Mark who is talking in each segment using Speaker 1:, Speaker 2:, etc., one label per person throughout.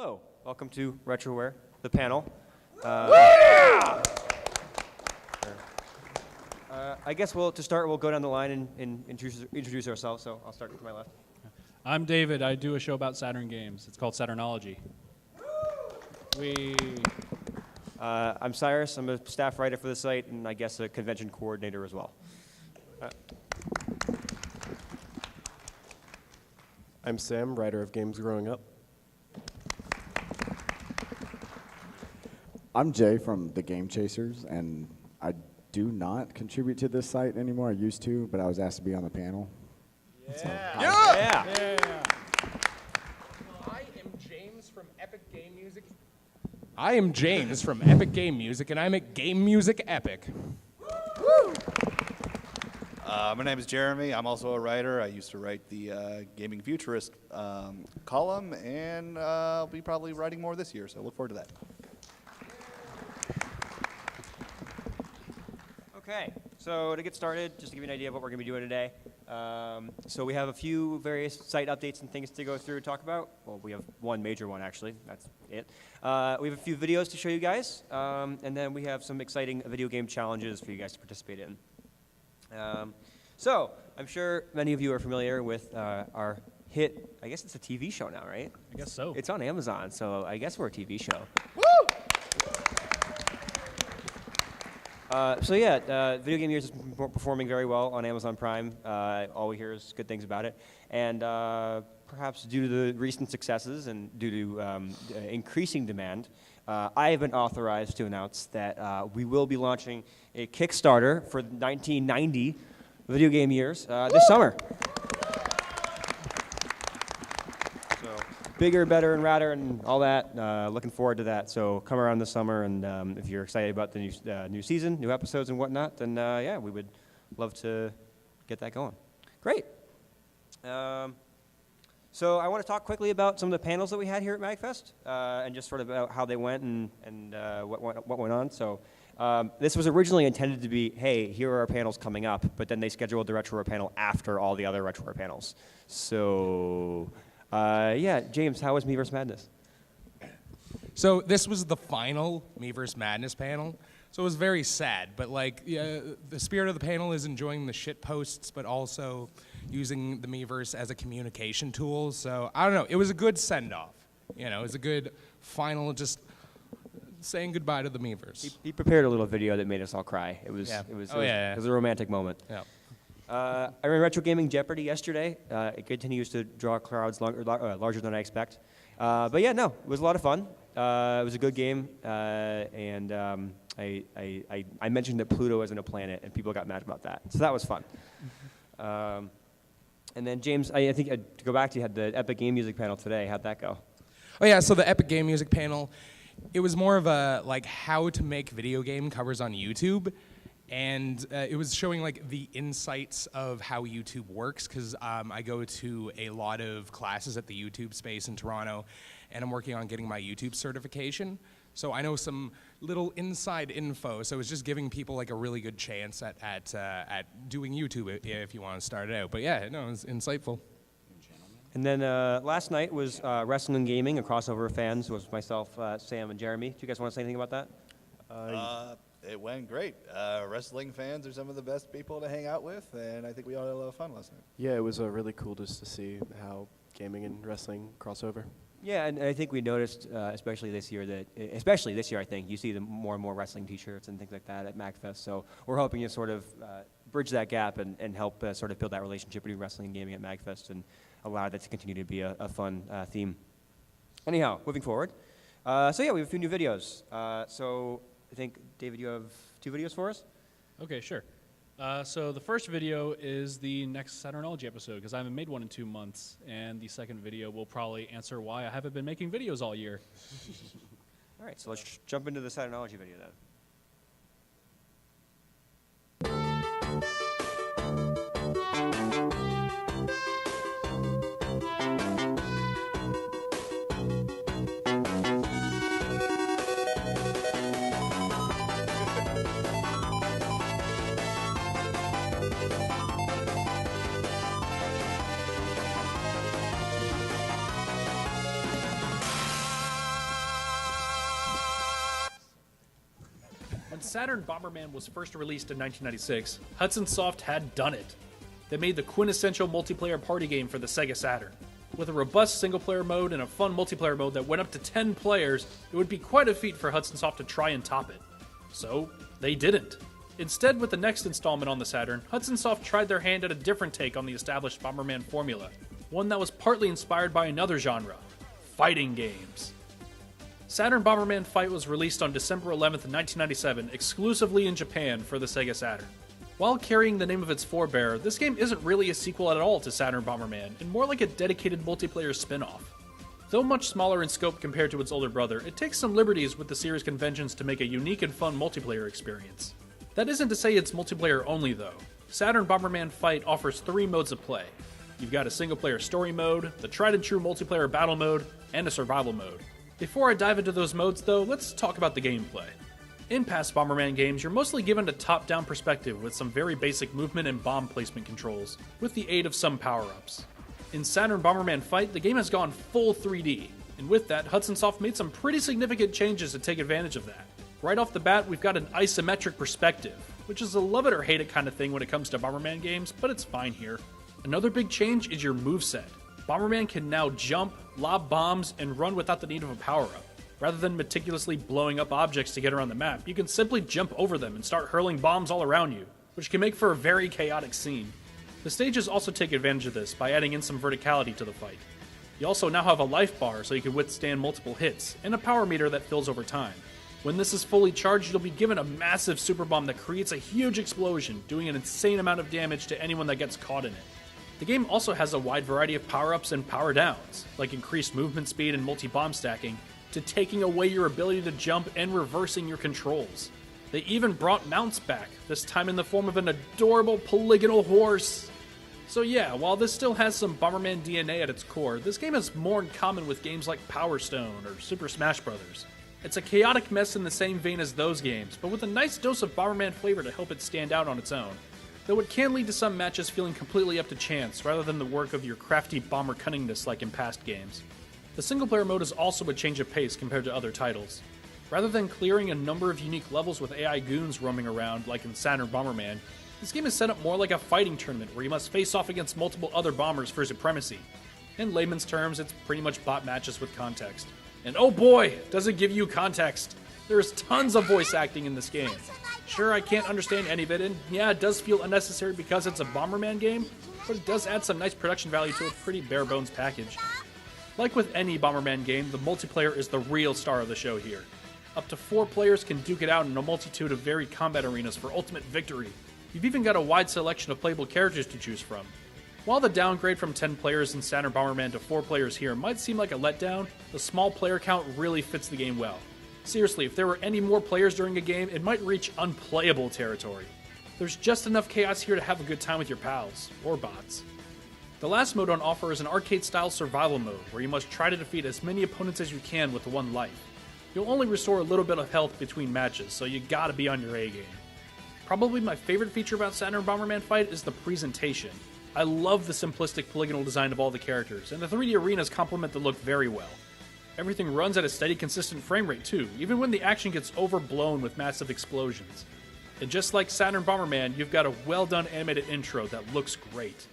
Speaker 1: Hello, welcome to Retroware, the panel. I guess to start, we'll go down the line and introduce ourselves. So I'll start to my left.
Speaker 2: I'm David. I do a show about Saturn games. It's called Saturnology.
Speaker 1: I'm Cyrus. I'm a staff writer for the site, and I guess a convention coordinator as well.
Speaker 3: I'm Sam, writer of Games Growing Up.
Speaker 4: I'm Jay from The Game Chasers, and I do not contribute to this site anymore. I used to, but I was asked to be on the panel.
Speaker 1: Yeah.
Speaker 5: I am James from Epic Game Music, and I'm at Game Music Epic.
Speaker 6: My name is Jeremy. I'm also a writer. I used to write the Gaming Futurist column, and I'll be probably writing more this year, so look forward to that.
Speaker 1: Okay, so to get started, just to give you an idea of what we're going to be doing today. So we have a few various site updates and things to go through and talk about. Well, we have one major one, actually. That's it. We have a few videos to show you guys, and then we have some exciting video game challenges for you guys to participate in. So I'm sure many of you are familiar with our hit, I guess it's a TV show now, right?
Speaker 2: I guess so.
Speaker 1: It's on Amazon, so I guess we're a TV show. Video Game Years is performing very well on Amazon Prime. All we hear is good things about it. And perhaps due to the recent successes and due to increasing demand, I have been authorized to announce that we will be launching a Kickstarter for 1990 Video Game Years this summer. Bigger, better, and radder, and all that. Looking forward to that. So come around this summer, and if you're excited about the new season, new episodes, and whatnot, then yeah, we would love to get that going. Great. So I want to talk quickly about some of the panels that we had here at MAGfest, and just sort of about how they went and what went on. So this was originally intended to be, hey, here are our panels coming up, but then they scheduled the Retroware panel after all the other Retroware panels. So. Yeah, James, how was Miiverse Madness?
Speaker 5: So this was the final Miiverse Madness panel. So it was very sad, but like the spirit of the panel is enjoying the shit posts, but also using the Miiverse as a communication tool. So I don't know, it was a good send-off. You know, it was a good final, just saying goodbye to the Miiverse.
Speaker 1: He prepared a little video that made us all cry. It was a romantic moment.
Speaker 5: Yeah.
Speaker 1: I ran Retro Gaming Jeopardy yesterday. It continues to draw crowds larger than I expect. But yeah, no, it was a lot of fun. It was a good game, and I mentioned that Pluto isn't a planet, and people got mad about that. So that was fun. And then James, I think to go back to, you had the Epic Game Music panel today. How'd that go?
Speaker 5: Oh yeah, so the Epic Game Music panel, it was more of a like how to make video game covers on YouTube. And it was showing like the insights of how YouTube works, because I go to a lot of classes at the YouTube space in Toronto, and I'm working on getting my YouTube certification. So I know some little inside info. So it's just giving people like a really good chance at doing YouTube if you want to start it out. But yeah, no, it was insightful.
Speaker 1: And then last night was Wrestling and Gaming, a crossover of fans. It was myself, Sam, and Jeremy. Do you guys want to say anything about that?
Speaker 6: It went great. Wrestling fans are some of the best people to hang out with, and I think we all had a lot of fun last night.
Speaker 3: Yeah, it was really cool just to see how gaming and wrestling cross over.
Speaker 1: Yeah, and I think we noticed, especially this year, I think, you see more and more wrestling T-shirts and things like that at MAGfest. So we're hoping to sort of bridge that gap and help sort of build that relationship between wrestling and gaming at MAGfest and allow that to continue to be a fun theme. Anyhow, moving forward. So yeah, we have a few new videos. So I think, David, you have 2 videos for us?
Speaker 2: Okay, sure. So the first video is the next Saturnology episode, because I haven't made one in 2 months, and the second video will probably answer why I haven't been making videos all year.
Speaker 1: All right, so let's jump into the Saturnology video then.
Speaker 2: Saturn Bomberman was first released in 1996, Hudson Soft had done it. They made the quintessential multiplayer party game for the Sega Saturn. With a robust single-player mode and a fun multiplayer mode that went up to 10 players, it would be quite a feat for Hudson Soft to try and top it. So, they didn't. Instead, with the next installment on the Saturn, Hudson Soft tried their hand at a different take on the established Bomberman formula, one that was partly inspired by another genre, fighting games. Saturn Bomberman Fight was released on December 11th, 1997, exclusively in Japan for the Sega Saturn. While carrying the name of its forebearer, this game isn't really a sequel at all to Saturn Bomberman, and more like a dedicated multiplayer spin-off. Though much smaller in scope compared to its older brother, it takes some liberties with the series conventions to make a unique and fun multiplayer experience. That isn't to say it's multiplayer only though. Saturn Bomberman Fight offers 3 modes of play. You've got a single-player story mode, the tried-and-true multiplayer battle mode, and a survival mode. Before I dive into those modes though, let's talk about the gameplay. In past Bomberman games, you're mostly given a top-down perspective with some very basic movement and bomb placement controls, with the aid of some power-ups. In Saturn Bomberman Fight, the game has gone full 3D, and with that, Hudson Soft made some pretty significant changes to take advantage of that. Right off the bat, we've got an isometric perspective, which is a love it or hate it kind of thing when it comes to Bomberman games, but it's fine here. Another big change is your moveset. Bomberman can now jump, lob bombs, and run without the need of a power-up. Rather than meticulously blowing up objects to get around the map, you can simply jump over them and start hurling bombs all around you, which can make for a very chaotic scene. The stages also take advantage of this by adding in some verticality to the fight. You also now have a life bar so you can withstand multiple hits, and a power meter that fills over time. When this is fully charged, you'll be given a massive super bomb that creates a huge explosion, doing an insane amount of damage to anyone that gets caught in it. The game also has a wide variety of power-ups and power-downs, like increased movement speed and multi-bomb stacking, to taking away your ability to jump and reversing your controls. They even brought mounts back, this time in the form of an adorable polygonal horse. So yeah, while this still has some Bomberman DNA at its core, this game has more in common with games like Power Stone or Super Smash Bros. It's a chaotic mess in the same vein as those games, but with a nice dose of Bomberman flavor to help it stand out on its own. Though it can lead to some matches feeling completely up to chance, rather than the work of your crafty bomber cunningness like in past games. The single-player mode is also a change of pace compared to other titles. Rather than clearing a number of unique levels with AI goons roaming around like in Saturn Bomberman, this game is set up more like a fighting tournament where you must face off against multiple other bombers for supremacy. In layman's terms, it's pretty much bot matches with context. And oh boy, does it give you context! There is tons of voice acting in this game. Sure, I can't understand any of it, and yeah, it does feel unnecessary because it's a Bomberman game, but it does add some nice production value to a pretty bare-bones package. Like with any Bomberman game, the multiplayer is the real star of the show here. Up to 4 players can duke it out in a multitude of varied combat arenas for ultimate victory. You've even got a wide selection of playable characters to choose from. While the downgrade from 10 players in Saturn Bomberman to 4 players here might seem like a letdown, the small player count really fits the game well. Seriously, if there were any more players during a game, it might reach unplayable territory. There's just enough chaos here to have a good time with your pals, or bots. The last mode on offer is an arcade-style survival mode, where you must try to defeat as many opponents as you can with 1 life. You'll only restore a little bit of health between matches, so you gotta be on your A game. Probably my favorite feature about Saturn Bomberman Fight is the presentation. I love the simplistic polygonal design of all the characters, and the 3D arenas complement the look very well. Everything runs at a steady, consistent frame rate too, even when the action gets overblown with massive explosions. And just like Saturn Bomberman, you've got a well-done animated intro that looks great.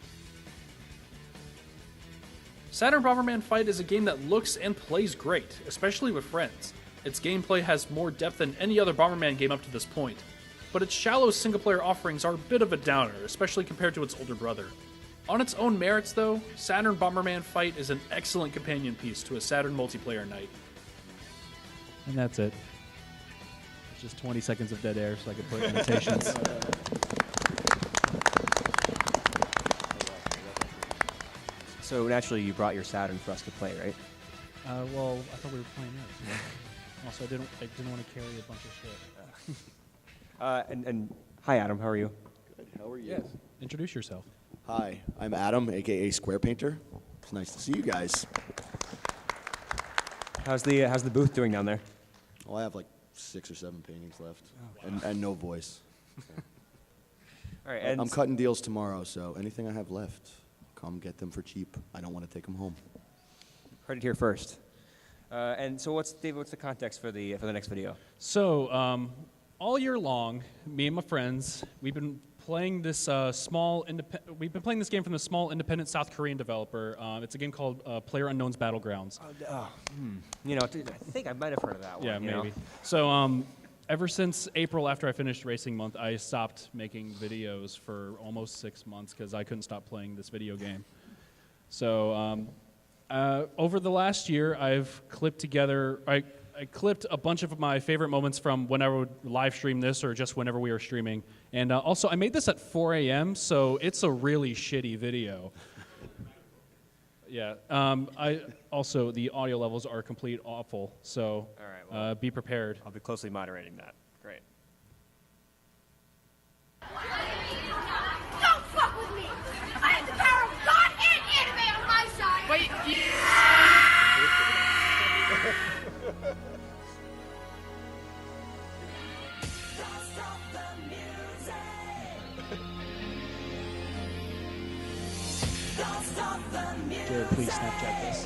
Speaker 2: Saturn Bomberman Fight is a game that looks and plays great, especially with friends. Its gameplay has more depth than any other Bomberman game up to this point, but its shallow single-player offerings are a bit of a downer, especially compared to its older brother. On its own merits, though, Saturn Bomberman Fight is an excellent companion piece to a Saturn multiplayer night. And that's it. It's just 20 seconds of dead air so I could put annotations.
Speaker 1: So naturally, you brought your Saturn for us to play, right?
Speaker 2: Well, I thought we were playing this. Also, I didn't want to carry a bunch of shit.
Speaker 1: And hi, Adam. How are you?
Speaker 7: Good. How are you?
Speaker 2: Yes. Introduce yourself.
Speaker 7: Hi, I'm Adam, aka Square Painter. It's nice to see you guys.
Speaker 1: How's the booth doing down there?
Speaker 7: Well, I have like 6 or 7 paintings left, and no voice.
Speaker 1: All right, and
Speaker 7: I'm cutting deals tomorrow, so anything I have left, come get them for cheap. I don't want to take them home.
Speaker 1: heard it here first. And so, David? What's the context for the next video?
Speaker 2: So, all year long, me and my friends, we've been playing this we've been playing this game from the small independent South Korean developer. It's a game called PlayerUnknown's Battlegrounds.
Speaker 1: You know, I think I might have heard of that one.
Speaker 2: Yeah,
Speaker 1: you know?
Speaker 2: maybe. So ever since April, after I finished Racing Month, I stopped making videos for almost 6 months because I couldn't stop playing this video game. So over the last year, I've clipped together. I clipped a bunch of my favorite moments from when I would live stream this or just whenever we were streaming. And also, I made this at 4 a.m., so it's a really shitty video. Yeah. Also, the audio levels are complete awful, so
Speaker 1: All right, well,
Speaker 2: be prepared.
Speaker 1: I'll be closely moderating that. Great.
Speaker 8: Don't fuck with me! I have the power of God and anime on my side! Wait,
Speaker 2: Jared, please Snapchat this.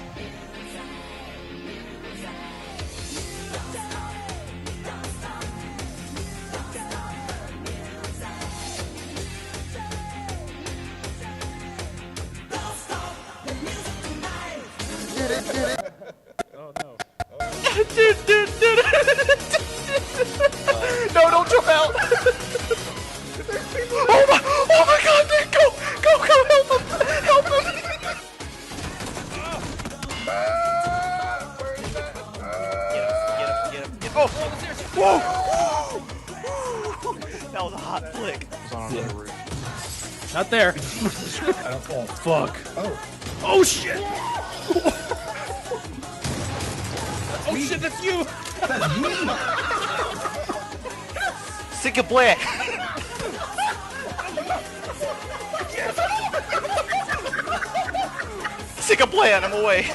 Speaker 6: No, don't jump out! Oh my god, dude, go, help him! Help him! Get him. Oh! Whoa! That was a hot flick.
Speaker 2: Not there. Oh, fuck. Oh, shit! Oh, shit, that's you!
Speaker 6: Sick of black. Sick of black, I'm away.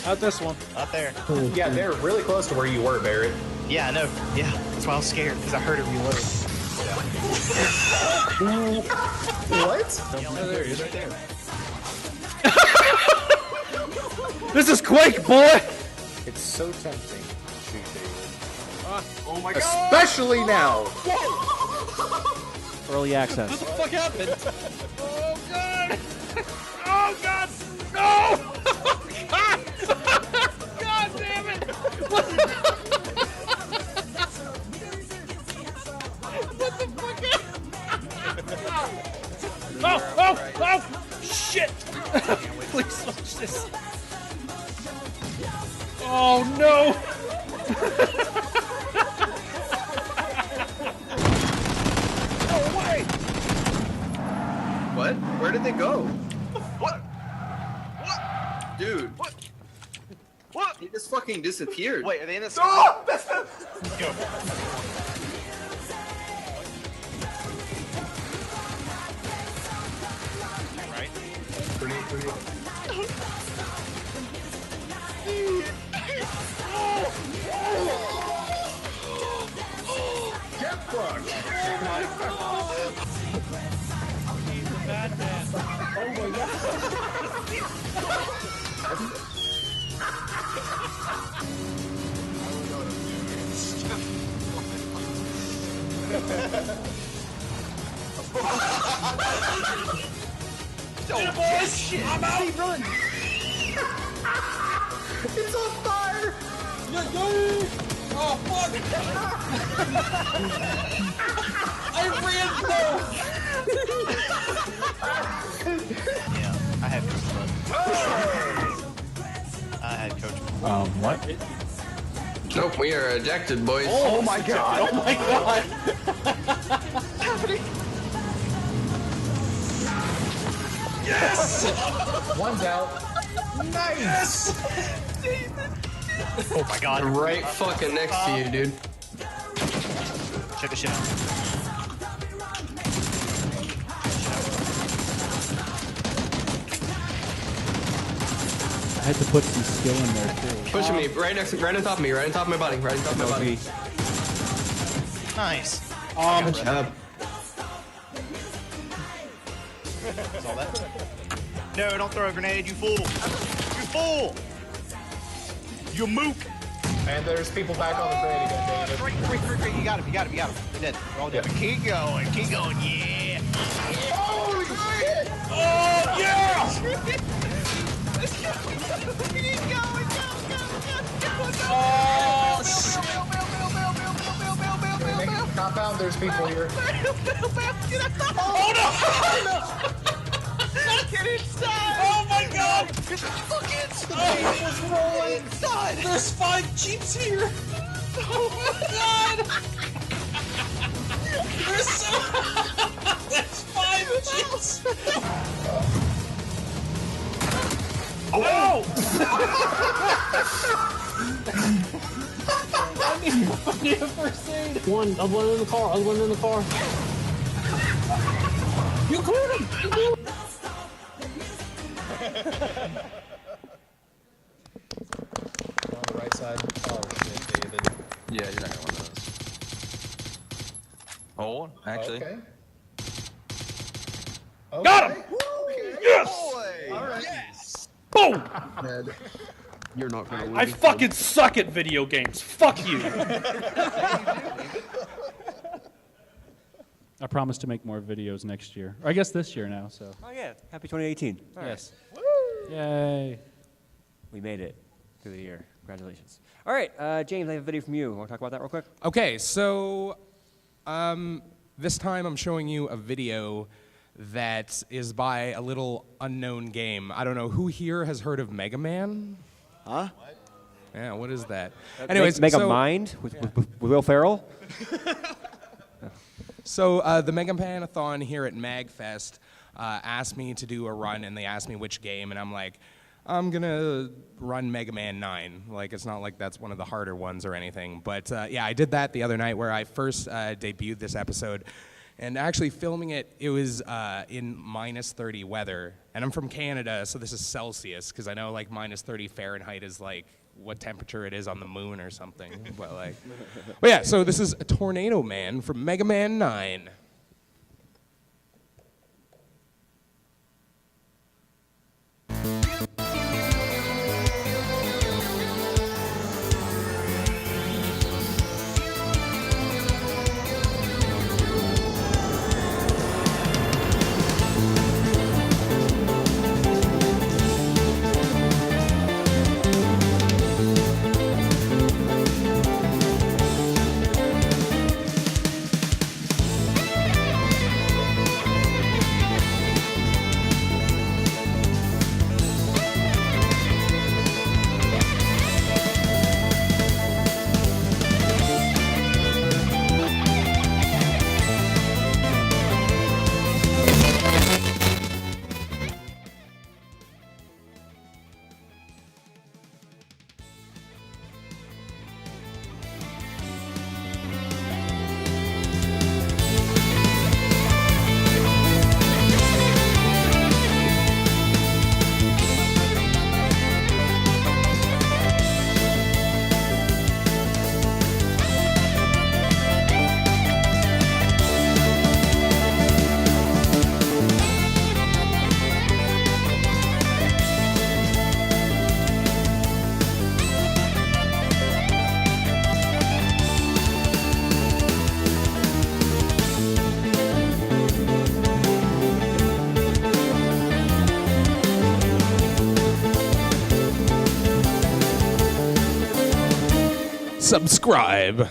Speaker 2: Not this one.
Speaker 6: Not there.
Speaker 9: Yeah, they're really close to where you were, Barrett.
Speaker 6: Yeah, I know. Yeah, that's why I was scared, because I heard it reload.
Speaker 9: What?
Speaker 2: Oh, there he is, right there. This is Quake, boy!
Speaker 9: It's so tempting to shoot David.
Speaker 6: Oh my god!
Speaker 9: Especially now!
Speaker 1: Early access.
Speaker 2: What the fuck happened? Oh, God! Oh, God! No! God! God damn it! What the fuck happened? Oh! Shit! Please watch this. Oh, no! No way!
Speaker 9: What? Where did they go?
Speaker 6: What? What?
Speaker 9: Dude,
Speaker 6: What?
Speaker 9: he just fucking disappeared.
Speaker 6: Wait, are they in the sky? Oh, that's them! Go. Right?
Speaker 9: Pretty. Get fucked!
Speaker 6: Oh, shit! I'm out! Run!
Speaker 9: It's on fire!
Speaker 5: Oh, fuck! I ran slow!
Speaker 6: Yeah, I had Coach Bud. I had Coach Bud.
Speaker 2: What?
Speaker 9: Nope, we are ejected, boys.
Speaker 6: Oh my god!
Speaker 2: Oh my god!
Speaker 6: Yes!
Speaker 9: One's out.
Speaker 6: Nice! Oh my god.
Speaker 9: Right fucking next to you, dude.
Speaker 6: Check this shit out.
Speaker 10: I had to put some skill in there too.
Speaker 9: Pushing me, right on top of me, right on top of my body, right on top of my body.
Speaker 6: Nice.
Speaker 9: Good job.
Speaker 6: That's all that. No, don't throw a grenade, you fool! You fool! You mook!
Speaker 9: And there's people back on the parade again, David.
Speaker 11: Great. You got him. They did. We're all dead. Keep going, yeah.
Speaker 9: Holy shit!
Speaker 11: Oh, yeah! Let's go. Oh, shit.
Speaker 9: Compound, there's people here.
Speaker 11: Oh, no! Get inside! Oh, my God! Get the fuck inside! It's rolling inside! There's 5 Jeeps here! Oh, my God! There's 5 Jeeps! Oh!
Speaker 10: I need a first aid. One in the car. Other one in the car. You cleared him.
Speaker 9: On the right side. Oh, shit, David.
Speaker 11: Yeah, you're not gonna want those. Oh, actually.
Speaker 9: Okay.
Speaker 2: Got him! Yes!
Speaker 11: All right. Yes!
Speaker 2: Boom!
Speaker 7: You're not going to win.
Speaker 2: I fucking suck at video games. Fuck you.
Speaker 10: I promise to make more videos next year. Or I guess this year now, so.
Speaker 1: Oh yeah, happy 2018. All right.
Speaker 10: Yes. Woo! Yay.
Speaker 1: We made it through the year. Congratulations. All right, James, I have a video from you. Want to talk about that real quick?
Speaker 5: Okay, so this time I'm showing you a video that is by a little unknown game. I don't know who here has heard of Mega Man?
Speaker 7: Huh?
Speaker 5: Yeah, what is that? Anyways,
Speaker 1: Mega
Speaker 5: so,
Speaker 1: Mind with Will Ferrell.
Speaker 5: So the Mega Man-a-thon here at MAGfest asked me to do a run, and they asked me which game, and I'm like, I'm gonna run Mega Man 9. Like, it's not like that's one of the harder ones or anything. But yeah, I did that the other night where I first debuted this episode. And actually filming it, it was in -30 weather. And I'm from Canada, so this is Celsius, because I know like -30 Fahrenheit is like what temperature it is on the moon or something. But like, but yeah, so this is a Tornado Man from Mega Man 9. Subscribe.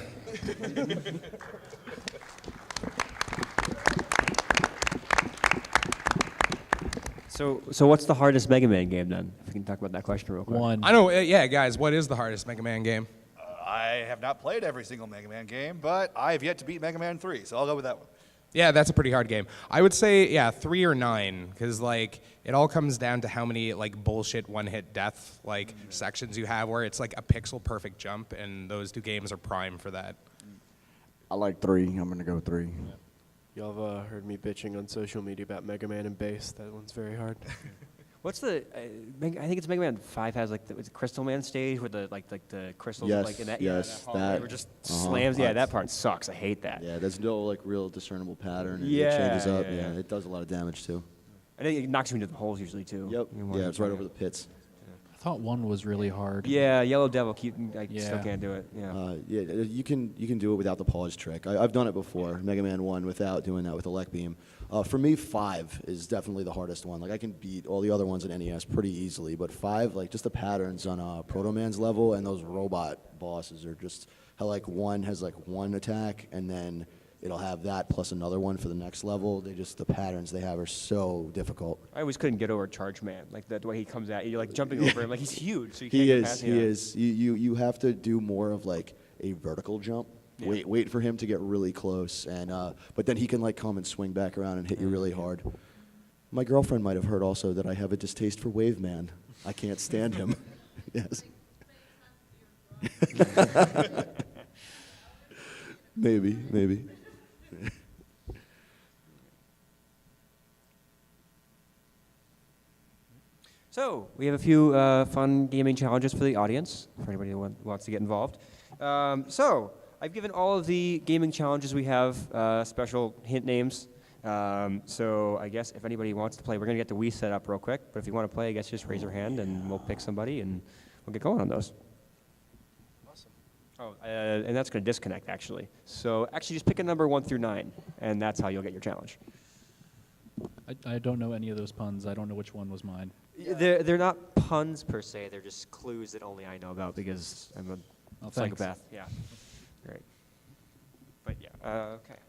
Speaker 1: So what's the hardest Mega Man game then? If we can talk about that question real quick.
Speaker 10: One.
Speaker 5: I know, yeah, guys, what is the hardest Mega Man game?
Speaker 6: I have not played every single Mega Man game, but I have yet to beat Mega Man 3, so I'll go with that one.
Speaker 5: Yeah, that's a pretty hard game. I would say, yeah, 3 or 9, because like it all comes down to how many like bullshit one-hit death like sections you have, where it's like a pixel perfect jump, and those 2 games are prime for that.
Speaker 4: I like 3. I'm gonna go 3.
Speaker 3: Y'all have heard me bitching on social media about Mega Man and bass. That one's very hard.
Speaker 1: What's the? I think it's Mega Man 5 has like the Crystal Man stage where the like the crystals
Speaker 7: Yes,
Speaker 1: like in that
Speaker 7: yes,
Speaker 1: that,
Speaker 7: that-
Speaker 1: where just slams. Yeah,
Speaker 7: That's-
Speaker 1: that part sucks. I hate that.
Speaker 7: Yeah, there's no like real discernible pattern. And
Speaker 1: Yeah,
Speaker 7: it changes up.
Speaker 1: yeah,
Speaker 7: Yeah,
Speaker 1: yeah.
Speaker 7: it does a lot of damage too.
Speaker 1: I think it knocks you into the holes usually too.
Speaker 7: Yep.
Speaker 1: Even more
Speaker 7: Yeah,
Speaker 1: than
Speaker 7: it's right
Speaker 1: Mario.
Speaker 7: over the pits.
Speaker 10: I thought 1 was really hard.
Speaker 1: Yeah, Yellow Devil. I
Speaker 10: Yeah.
Speaker 1: still can't do it. Yeah.
Speaker 7: Yeah, you can do it without the pause trick. I've done it before, Mega Man 1, without doing that with Elect Beam. For me, 5 is definitely the hardest one. Like, I can beat all the other ones in NES pretty easily, but 5, like, just the patterns on Proto Man's level and those robot bosses are just how, like, 1 has, like, 1 attack, and then it'll have that plus another one for the next level. The patterns they have are so difficult.
Speaker 1: I always couldn't get over Charge Man. Like the way he comes at you, you're like jumping over him. Like he's huge, so you can't
Speaker 7: He
Speaker 1: get
Speaker 7: is,
Speaker 1: past
Speaker 7: he
Speaker 1: him.
Speaker 7: is. You have to do more of, like, a vertical jump.
Speaker 1: Yeah.
Speaker 7: Wait for him to get really close, and but then he can, like, come and swing back around and hit you really hard. My girlfriend might have heard also that I have a distaste for Wave Man. I can't stand him. Yes. Maybe.
Speaker 1: So we have a few fun gaming challenges for the audience, for anybody who wants to get involved. So I've given all of the gaming challenges we have special hint names. So I guess if anybody wants to play, we're going to get the Wii set up real quick. But if you want to play, I guess just raise your hand and we'll pick somebody and we'll get going on those.
Speaker 3: Awesome.
Speaker 1: Oh, and that's going to disconnect, actually. So actually just pick a number 1 through 9, and that's how you'll get your challenge.
Speaker 10: I don't know any of those puns. I don't know which one was mine.
Speaker 1: They're not puns per se. They're just clues that only I know about because I'm a psychopath. Yeah. Great. But yeah. Okay.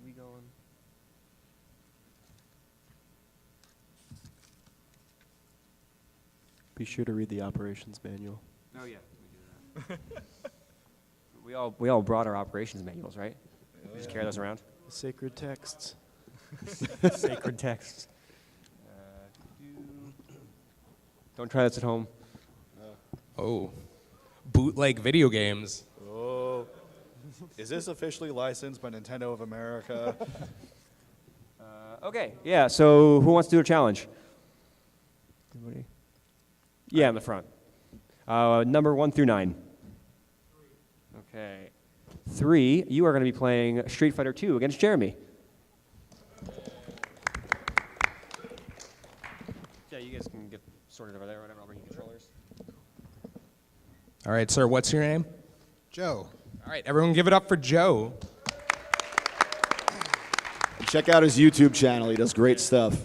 Speaker 1: We going?
Speaker 3: Be sure to read the operations manual.
Speaker 1: Oh yeah. We do that. we all brought our operations manuals, right? We just carry those around.
Speaker 3: Sacred texts.
Speaker 1: Sacred texts. Don't try this at home.
Speaker 5: Oh, bootleg video games.
Speaker 6: Oh, is this officially licensed by Nintendo of America?
Speaker 1: Okay, yeah, so who wants to do a challenge? Anybody? Yeah, in the front. Number 1 through 9. Okay. 3, you are going to be playing Street Fighter 2 against Jeremy. Yeah, you guys can get sorted over there, whatever. I'll bring you controllers.
Speaker 5: All right, sir, what's your name?
Speaker 12: Joe.
Speaker 5: All right, everyone give it up for Joe.
Speaker 7: Check out his YouTube channel. He does great stuff.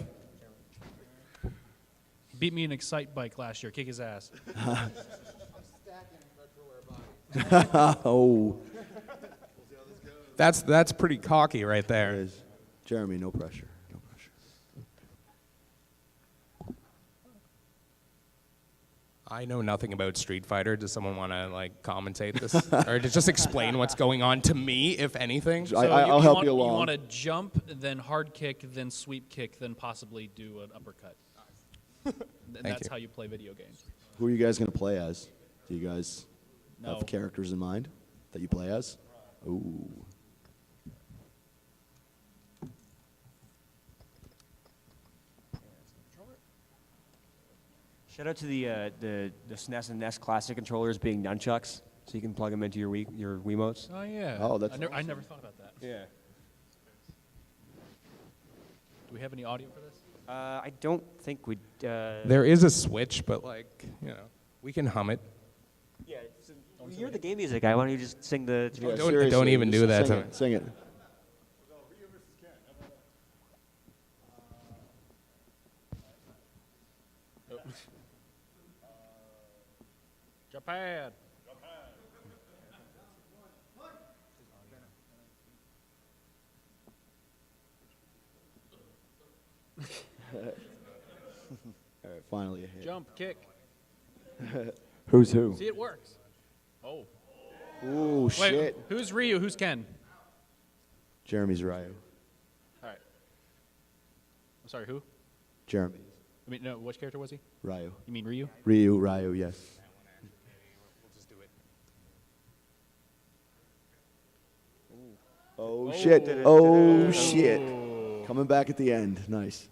Speaker 2: He beat me in Excite Bike last year. Kick his ass.
Speaker 7: Oh.
Speaker 5: That's pretty cocky right there.
Speaker 7: Jeremy, no pressure.
Speaker 5: I know nothing about Street Fighter. Does someone want to like commentate this, or to just explain what's going on to me, if anything?
Speaker 2: So
Speaker 7: I'll help you along.
Speaker 2: You want to jump, then hard kick, then sweep kick, then possibly do an uppercut. That's how you play video games.
Speaker 7: Who are you guys going to play as? Do you guys
Speaker 2: No.
Speaker 7: have characters in mind that you play as? Ooh.
Speaker 1: Shout out to the SNES and NES Classic controllers being nunchucks, so you can plug them into your Wiimotes.
Speaker 2: Oh yeah.
Speaker 7: Oh, that's
Speaker 2: I never thought about that.
Speaker 1: Yeah.
Speaker 2: Do we have any audio for this?
Speaker 1: I don't think we.
Speaker 5: There is a switch, but like we can hum it.
Speaker 1: Yeah, you're the game music guy. Why don't you just sing the?
Speaker 7: Yeah,
Speaker 5: Don't even do that to me.
Speaker 7: Sing it.
Speaker 2: Japan.
Speaker 7: All right, finally a hit.
Speaker 2: Jump, kick.
Speaker 4: Who's who?
Speaker 2: See, it works. Oh.
Speaker 7: Ooh,
Speaker 2: Wait,
Speaker 7: shit.
Speaker 2: who's Ryu? Who's Ken?
Speaker 7: Jeremy's Ryu.
Speaker 2: All right. I'm sorry, who?
Speaker 7: Jeremy.
Speaker 2: I mean, no, which character was he?
Speaker 7: Ryu.
Speaker 2: You mean Ryu?
Speaker 7: Ryu, yes. Oh, shit. Oh, shit. Coming back at the end. Nice.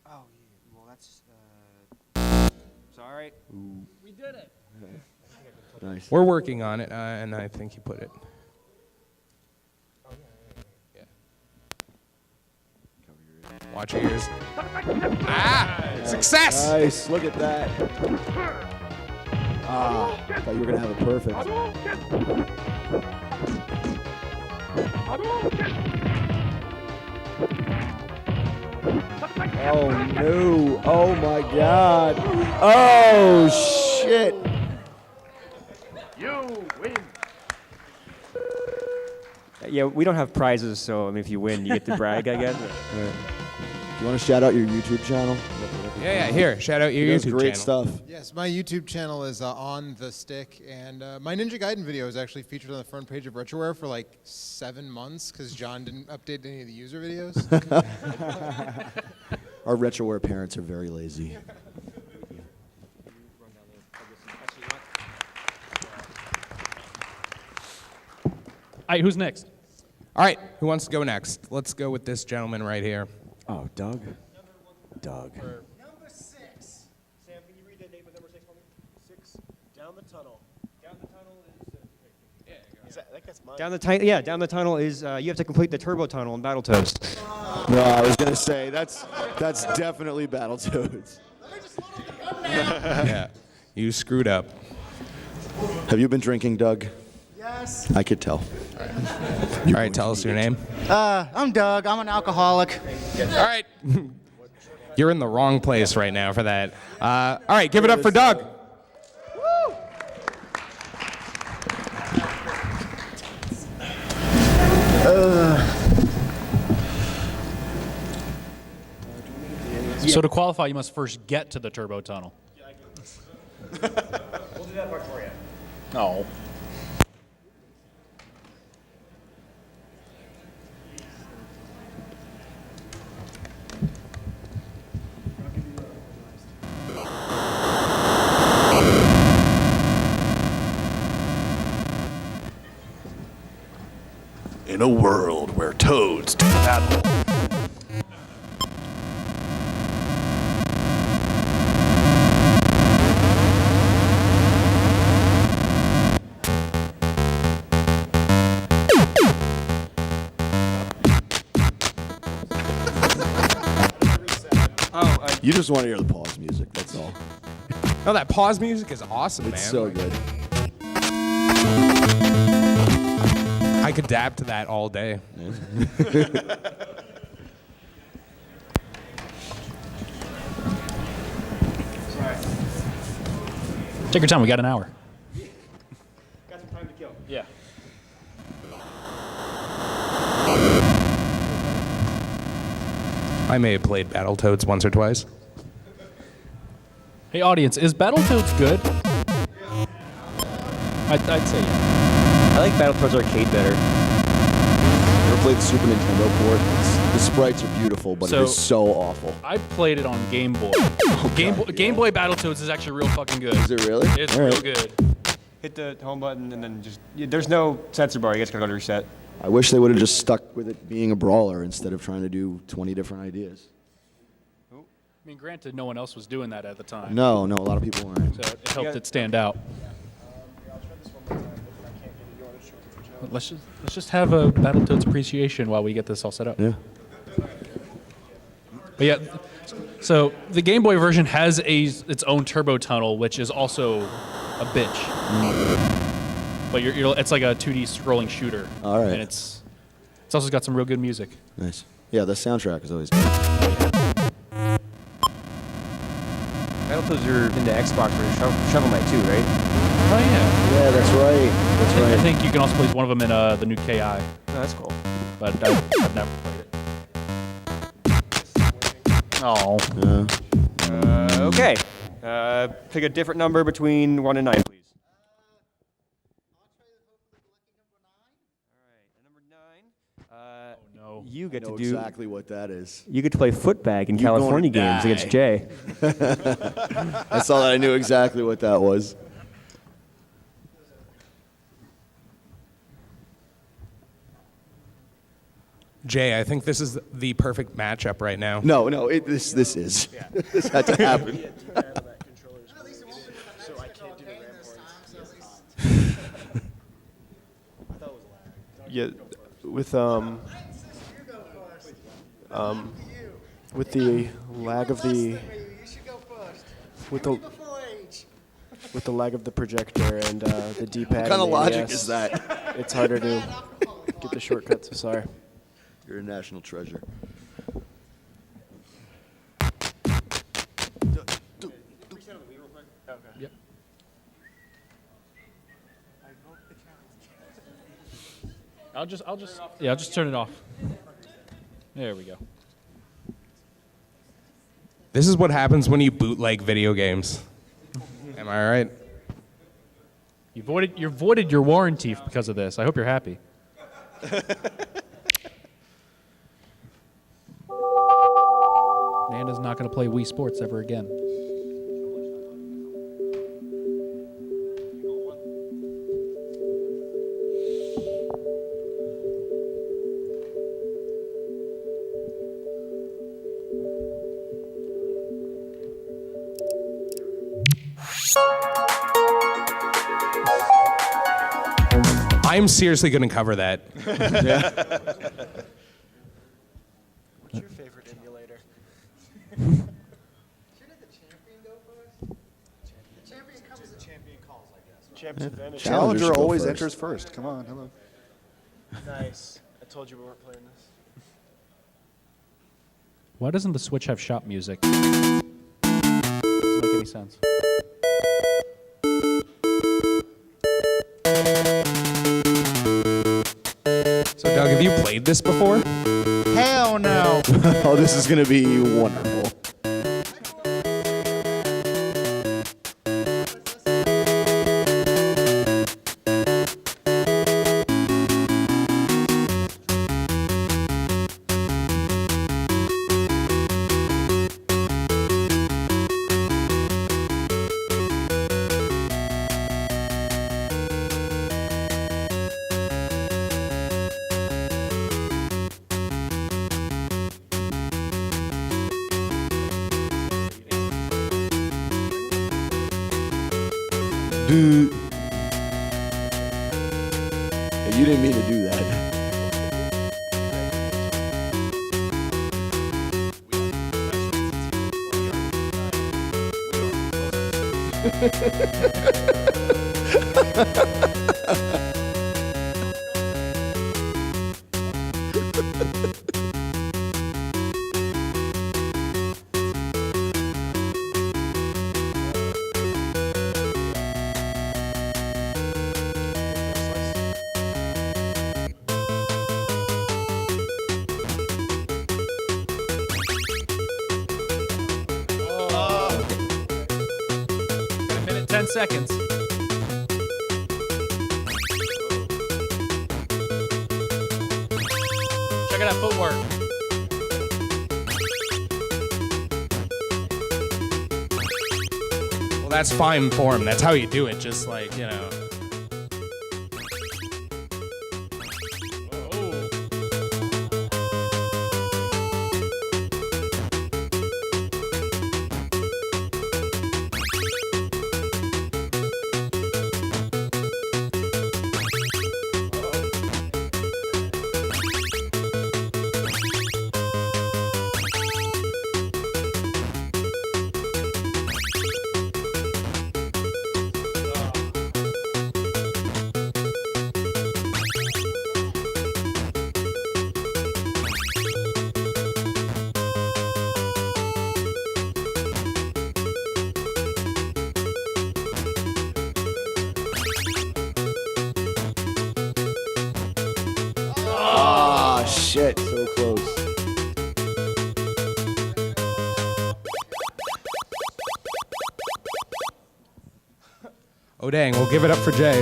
Speaker 1: Oh, well, that's. Sorry.
Speaker 2: We did it.
Speaker 7: Nice.
Speaker 5: We're working on it, and I think you put it. Watch your ears. Ah! Success!
Speaker 7: Nice. Look at that. Ah, I thought you were going to have it perfect. Oh, no. Oh, my God. Oh, shit.
Speaker 1: Yeah, we don't have prizes, so I mean, if you win, you get to brag, I guess.
Speaker 7: You want to shout out your YouTube channel?
Speaker 5: Yeah, here. Shout out your
Speaker 7: He does
Speaker 5: YouTube
Speaker 7: great
Speaker 5: channel.
Speaker 7: stuff.
Speaker 12: Yes, my YouTube channel is On The Stick, and my Ninja Gaiden video is actually featured on the front page of Retroware for like 7 months because John didn't update any of the user videos.
Speaker 7: Our Retroware parents are very lazy.
Speaker 2: All right, who's next?
Speaker 5: All right, who wants to go next? Let's go with this gentleman right here.
Speaker 4: Oh, Doug? Doug.
Speaker 1: Number 6. Sam, can you read the name of number 6 for me? 6. Down the tunnel. Down the tunnel is... Down the tunnel is you have to complete the turbo tunnel in Battletoads.
Speaker 7: No, I was going to say, that's definitely Battletoads.
Speaker 5: Yeah, you screwed up.
Speaker 7: Have you been drinking, Doug?
Speaker 13: Yes.
Speaker 7: I could tell.
Speaker 5: All right, tell us your name.
Speaker 13: I'm Doug. I'm an alcoholic.
Speaker 5: All right. You're in the wrong place right now for that. All right, give it up for Doug.
Speaker 2: So to qualify, you must first get to the turbo tunnel.
Speaker 1: We'll do that part for you.
Speaker 2: Oh.
Speaker 6: In a world where toads do battle.
Speaker 7: You just want to hear the pause music, that's all.
Speaker 5: No, that pause music is awesome, man.
Speaker 7: It's so good.
Speaker 5: I could dab to that all day.
Speaker 2: Take your time. We got an hour.
Speaker 1: Got some time to kill.
Speaker 2: Yeah.
Speaker 5: I may have played Battletoads once or twice.
Speaker 2: Hey, audience, is Battletoads good? I'd say yeah.
Speaker 1: I like Battletoads Arcade better.
Speaker 7: Ever played the Super Nintendo port? The sprites are beautiful, but it is so awful.
Speaker 2: I played it on Game Boy. Game Boy Battletoads is actually real fucking good.
Speaker 7: Is it really?
Speaker 2: It's
Speaker 7: All
Speaker 2: real
Speaker 7: right.
Speaker 2: good.
Speaker 1: Hit the home button and then just... there's no sensor bar. You just gotta go to reset.
Speaker 7: I wish they would have just stuck with it being a brawler instead of trying to do 20 different ideas.
Speaker 2: I mean, granted, no one else was doing that at the time.
Speaker 7: No, a lot of people weren't.
Speaker 2: So it helped it stand out. Let's just have a Battletoads appreciation while we get this all set up.
Speaker 7: Yeah.
Speaker 2: But yeah, so the Game Boy version has its own turbo tunnel, which is also a bitch. But it's like a 2D scrolling shooter.
Speaker 7: All right.
Speaker 2: And it's also got some real good music.
Speaker 7: Nice. Yeah, the soundtrack is always good.
Speaker 1: Battletoads are into Xbox for Shovel Knight too, right?
Speaker 2: Oh yeah.
Speaker 7: Yeah, that's right. That's right.
Speaker 2: I think you can also play one of them in the new KI.
Speaker 1: Oh, that's cool.
Speaker 2: But I've never played it. Oh.
Speaker 7: Yeah.
Speaker 1: Okay. Pick a different number between 1 and 9, please.
Speaker 2: No.
Speaker 1: You get
Speaker 7: I know
Speaker 1: to do
Speaker 7: exactly what that is.
Speaker 1: You get to play footbag in
Speaker 7: You're
Speaker 1: California
Speaker 7: gonna
Speaker 1: games against Jay.
Speaker 7: I saw that. I knew exactly what that was.
Speaker 5: Jay, I think this is the perfect matchup right now.
Speaker 7: No, this is. This had to happen.
Speaker 3: Yeah, with With the lag of the with the lag of the projector and the D-pad.
Speaker 7: What kind of
Speaker 3: and the
Speaker 7: logic
Speaker 3: NES,
Speaker 7: is that?
Speaker 3: It's harder to get the shortcuts. So sorry.
Speaker 7: You're a national treasure.
Speaker 2: Yep. I'll just turn it off. There we go.
Speaker 5: This is what happens when you bootleg video games. Am I right?
Speaker 2: You voided your warranty because of this. I hope you're happy. Nana's not going to play Wii Sports ever again.
Speaker 5: I'm seriously going to cover that.
Speaker 3: What's your favorite emulator?
Speaker 6: Challenger always enters first. Come on, hello.
Speaker 3: Nice. I told you we weren't playing this.
Speaker 2: Why doesn't the Switch have shop music? Doesn't make any sense.
Speaker 5: So, Doug, have you played this before?
Speaker 13: Hell no.
Speaker 7: Oh, this is going to be wonderful. Dude. You didn't mean to do that.
Speaker 2: A minute, 10 seconds. Check out that footwork.
Speaker 5: Well, that's fine form. That's how you do it. Just like, you know.
Speaker 7: Ah, shit. So close.
Speaker 5: Oh, dang. We'll give it up for Jay.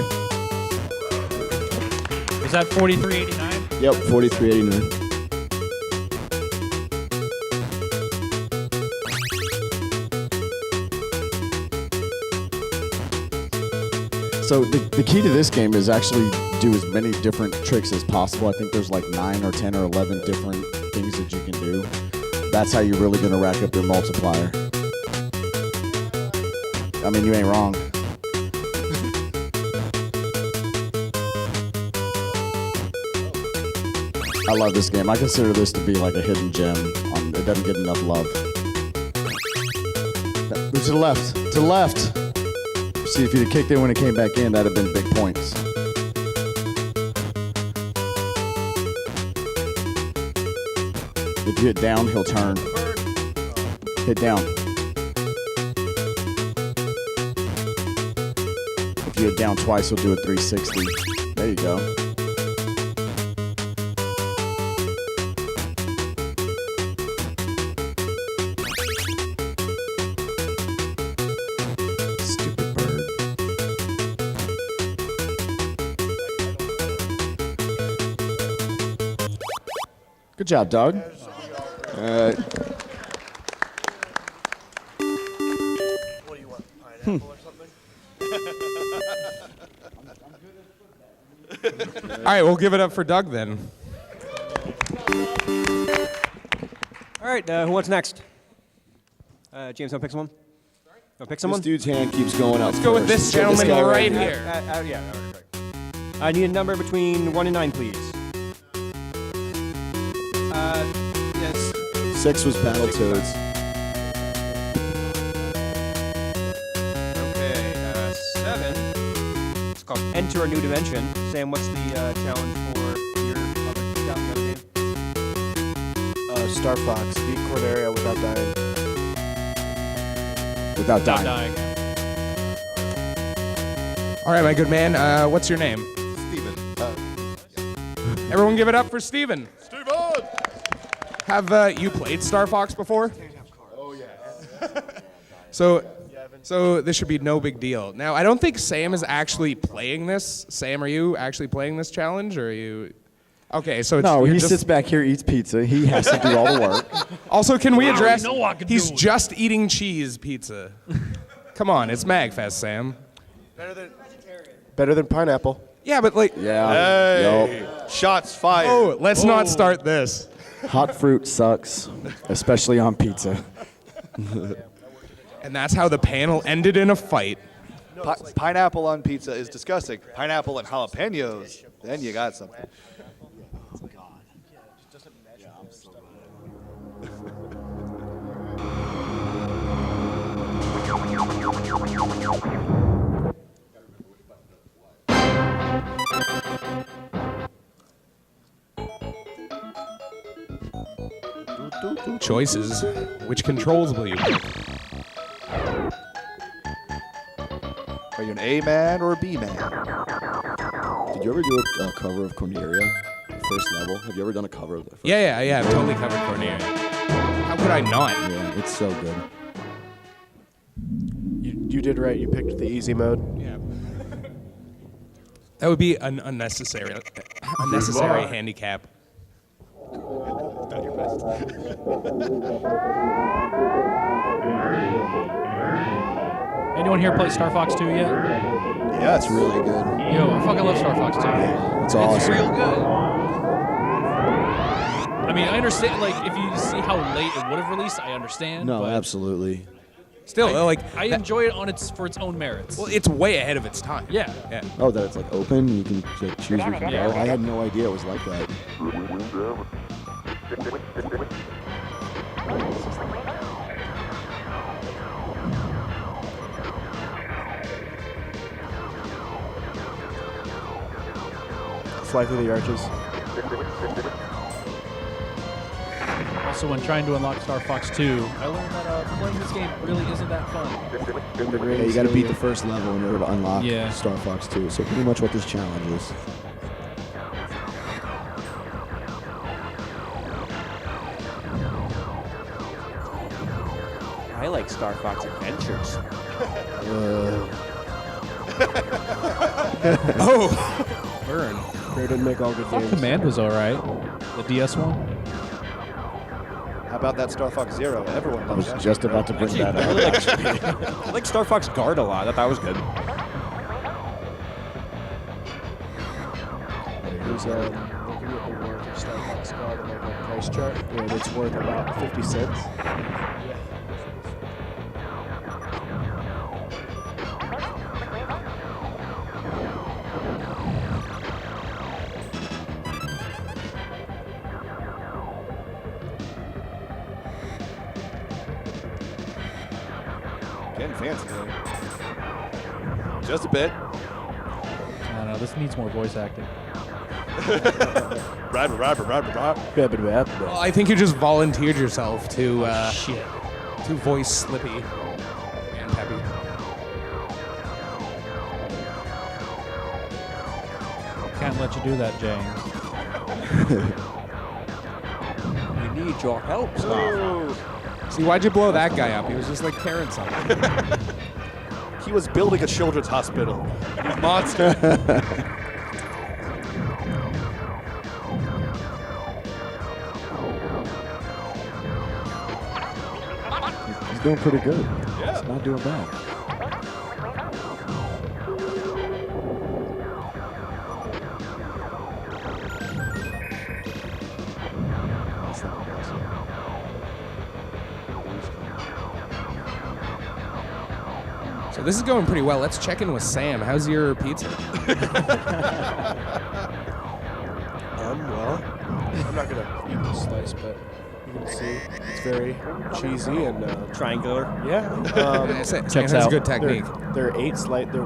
Speaker 2: Is that 4389?
Speaker 7: Yep, 4389. So the key to this game is actually do as many different tricks as possible. I think there's like 9 or 10 or 11 different things that you can do. That's how you're really going to rack up your multiplier. I mean, you ain't wrong. I love this game. I consider this to be like a hidden gem.
Speaker 4: doesn't get enough love.
Speaker 7: Move to the left. To the left.
Speaker 4: See, if you'd have kicked in when it came back in, that'd have been big points. If you hit down, he'll turn. Hit down. If you hit down twice, he'll do a 360. There you go. Stupid bird. Good job, dog. All right.
Speaker 3: What do you want? Pineapple or something?
Speaker 5: All right, we'll give it up for Doug then.
Speaker 1: All right, who wants next? James, want to pick someone? Want to pick someone?
Speaker 7: This dude's hand keeps going up.
Speaker 5: Let's go with this gentleman
Speaker 7: guy
Speaker 5: right
Speaker 7: here.
Speaker 5: here.
Speaker 1: Yeah, all right. I need a number between 1 and 9, please. Yes.
Speaker 7: 6 was Battletoads.
Speaker 1: Okay, 7. It's called Enter a New Dimension. Sam, what's the challenge for your other game?
Speaker 3: Star Fox, beat Corneria without dying.
Speaker 4: Without dying.
Speaker 5: All right, my good man. What's your name?
Speaker 6: Steven.
Speaker 5: Everyone give it up for Steven.
Speaker 6: Steven!
Speaker 5: Have you played Star Fox before?
Speaker 6: Oh, yeah.
Speaker 5: So this should be no big deal. Now, I don't think Sam is actually playing this. Sam, are you actually playing this challenge, or are you? Okay, so it's,
Speaker 4: No,
Speaker 5: you're
Speaker 4: he
Speaker 5: just...
Speaker 4: sits back here, eats pizza. He has to do all the work.
Speaker 5: Also, can we address?
Speaker 2: know I can
Speaker 5: He's
Speaker 2: do it.
Speaker 5: just eating cheese pizza. Come on, it's MAGfest, Sam.
Speaker 3: Better than pineapple.
Speaker 5: Yeah, but like.
Speaker 4: Yeah.
Speaker 6: Hey!
Speaker 4: Yup.
Speaker 6: Shots fired.
Speaker 5: Oh, let's not start this.
Speaker 4: Hot fruit sucks, especially on pizza.
Speaker 5: And that's how the panel ended in a fight.
Speaker 6: Pineapple on pizza is disgusting. Pineapple and jalapenos, then you got something.
Speaker 5: Choices. Which controls will you pick?
Speaker 6: Are you an A man or a B man?
Speaker 7: Did you ever do a cover of Corneria? First level? Have you ever done a cover of the first
Speaker 5: Yeah, I've totally covered Corneria. How could I not?
Speaker 7: Yeah, it's so good.
Speaker 3: You did right. You picked the easy mode.
Speaker 5: Yeah. That would be an unnecessary handicap.
Speaker 2: Anyone here play Star Fox 2 yet?
Speaker 6: Yeah,
Speaker 7: It's really good.
Speaker 2: Yo, I fucking love Star Fox 2.
Speaker 7: It's awesome.
Speaker 2: It's real good. I mean, I understand, like, if you see how late it would have released, I understand.
Speaker 7: No,
Speaker 2: but
Speaker 7: absolutely.
Speaker 5: Still,
Speaker 2: I enjoy it for its own merits.
Speaker 5: Well, it's way ahead of its time.
Speaker 2: Yeah.
Speaker 7: Oh, that it's like open. You can like, choose where you can go. I had no idea it was like that.
Speaker 3: Fly through the arches.
Speaker 2: Also, when trying to unlock Star Fox 2, I learned that playing this game really isn't that fun.
Speaker 7: Yeah, you got to beat the first level in order to unlock
Speaker 2: Yeah.
Speaker 7: Star Fox 2. So pretty much what this challenge is.
Speaker 1: I like Star Fox Adventures.
Speaker 5: Oh, burn.
Speaker 3: They didn't make all good
Speaker 2: Thought
Speaker 3: games.
Speaker 2: Command was alright. The DS one.
Speaker 6: How about that Star Fox Zero? Everyone
Speaker 4: I
Speaker 6: loves
Speaker 4: was
Speaker 6: that.
Speaker 4: just about to bring that
Speaker 1: I really
Speaker 4: up.
Speaker 1: like, I like Star Fox Guard a lot. I thought that was good.
Speaker 3: There's looking at the worth of Star Fox Guard and like a price chart, and it's worth about 50 cents.
Speaker 6: Getting fancy there. Just a bit.
Speaker 10: I don't know. This needs more voice acting.
Speaker 5: Well, I think you just volunteered yourself to voice Slippy and Peppy.
Speaker 10: Can't let you do that, James.
Speaker 3: We need your help, sir.
Speaker 5: See, why'd you blow that guy up? He was just like carrying something.
Speaker 6: He was building a children's hospital. He's a monster.
Speaker 4: He's doing pretty good.
Speaker 6: Yeah.
Speaker 4: He's not doing bad.
Speaker 5: So this is going pretty well. Let's check in with Sam. How's your pizza?
Speaker 3: Well, I'm not gonna eat this slice, but you can see it's very cheesy and
Speaker 1: triangular.
Speaker 3: Yeah.
Speaker 5: Checks out. Good technique.
Speaker 3: There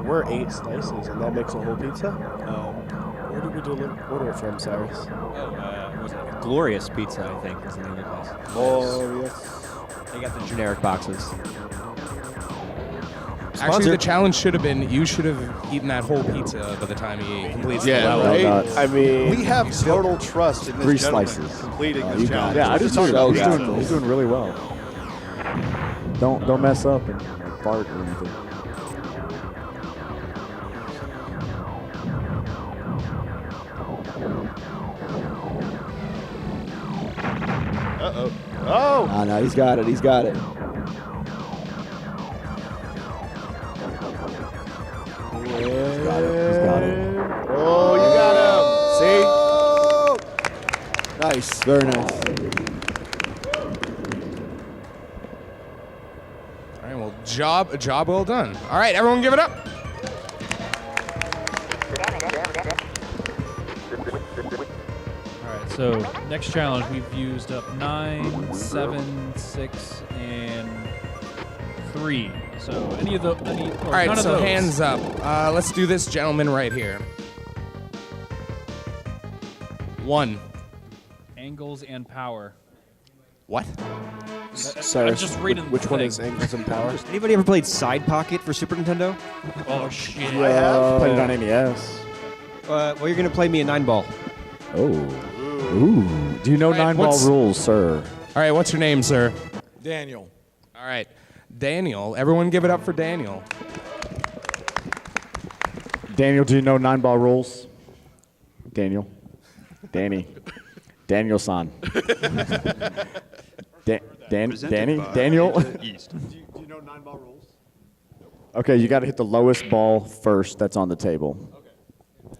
Speaker 3: were 8 slices, and that makes a whole pizza. Where did we order it from, Cyrus?
Speaker 1: Was it Glorious Pizza, I think, is the name of the place.
Speaker 3: Glorious.
Speaker 1: They got the generic boxes.
Speaker 5: Actually, the challenge should have been you should have eaten that whole pizza by the time he completes the
Speaker 6: Yeah,
Speaker 5: level.
Speaker 6: right?
Speaker 3: I mean,
Speaker 6: We have total trust in this
Speaker 4: 3
Speaker 6: gentleman
Speaker 4: slices.
Speaker 6: completing
Speaker 4: You
Speaker 6: this
Speaker 4: got
Speaker 6: challenge.
Speaker 4: it. Yeah, I just
Speaker 6: He's
Speaker 4: told you.
Speaker 6: so
Speaker 4: He's doing really well. Don't mess up and fart or anything.
Speaker 6: Uh-oh. Oh!
Speaker 7: Ah, no, he's got it. He's got it.
Speaker 4: He's got it. He's got it.
Speaker 6: Oh, you got him. See?
Speaker 7: Nice. Very nice.
Speaker 5: All right, well, job well done. All right, everyone give it up.
Speaker 10: All right, so next challenge, we've used up 9, 7, 6, and 3. So any of the
Speaker 5: All right,
Speaker 10: none of
Speaker 5: so
Speaker 10: those.
Speaker 5: hands up. Let's do this gentleman right here. 1.
Speaker 10: Angles and power.
Speaker 5: What?
Speaker 3: Cyrus,
Speaker 10: I'm just reading
Speaker 3: which
Speaker 10: the
Speaker 3: one
Speaker 10: thing.
Speaker 3: is Angles and Power?
Speaker 1: Anybody ever played Side Pocket for Super Nintendo?
Speaker 10: Oh shit!
Speaker 6: I have.
Speaker 4: Played it on NES.
Speaker 1: Well, you're gonna play me a 9-ball.
Speaker 4: Oh. Ooh. Do you know
Speaker 5: All right,
Speaker 4: 9-ball
Speaker 5: what's-
Speaker 4: rules, sir?
Speaker 5: All right, what's your name, sir?
Speaker 9: Daniel.
Speaker 5: All right, Daniel. Everyone give it up for Daniel.
Speaker 4: Daniel, do you know 9-ball rules? Daniel. Danny. Daniel-san. Danny? Daniel?
Speaker 14: Do you know 9-ball rules?
Speaker 4: Okay, you got to hit the lowest ball first that's on the table. Okay.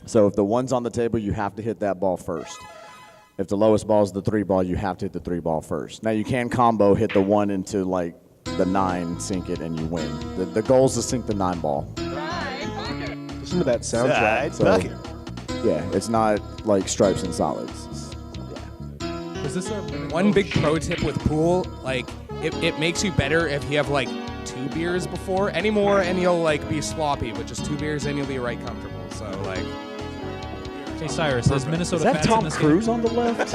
Speaker 4: So if the one's on the table, you have to hit that ball first. If the lowest ball is the 3-ball, you have to hit the 3-ball first. Now you can combo, hit the 1 into like the 9, sink it, and you win. The goal is to sink the 9-ball.
Speaker 3: Listen to that soundtrack.
Speaker 4: So, yeah, it's not like stripes and solids.
Speaker 5: Is this one big pro tip with pool? Like, it makes you better if you have like 2 beers before. Any more, and you'll like be sloppy. But just 2 beers, and you'll be right comfortable. So like,
Speaker 10: Hey Cyrus, is Minnesota
Speaker 4: Is that
Speaker 10: Fats
Speaker 4: Tom
Speaker 10: in this
Speaker 4: Cruise on the left?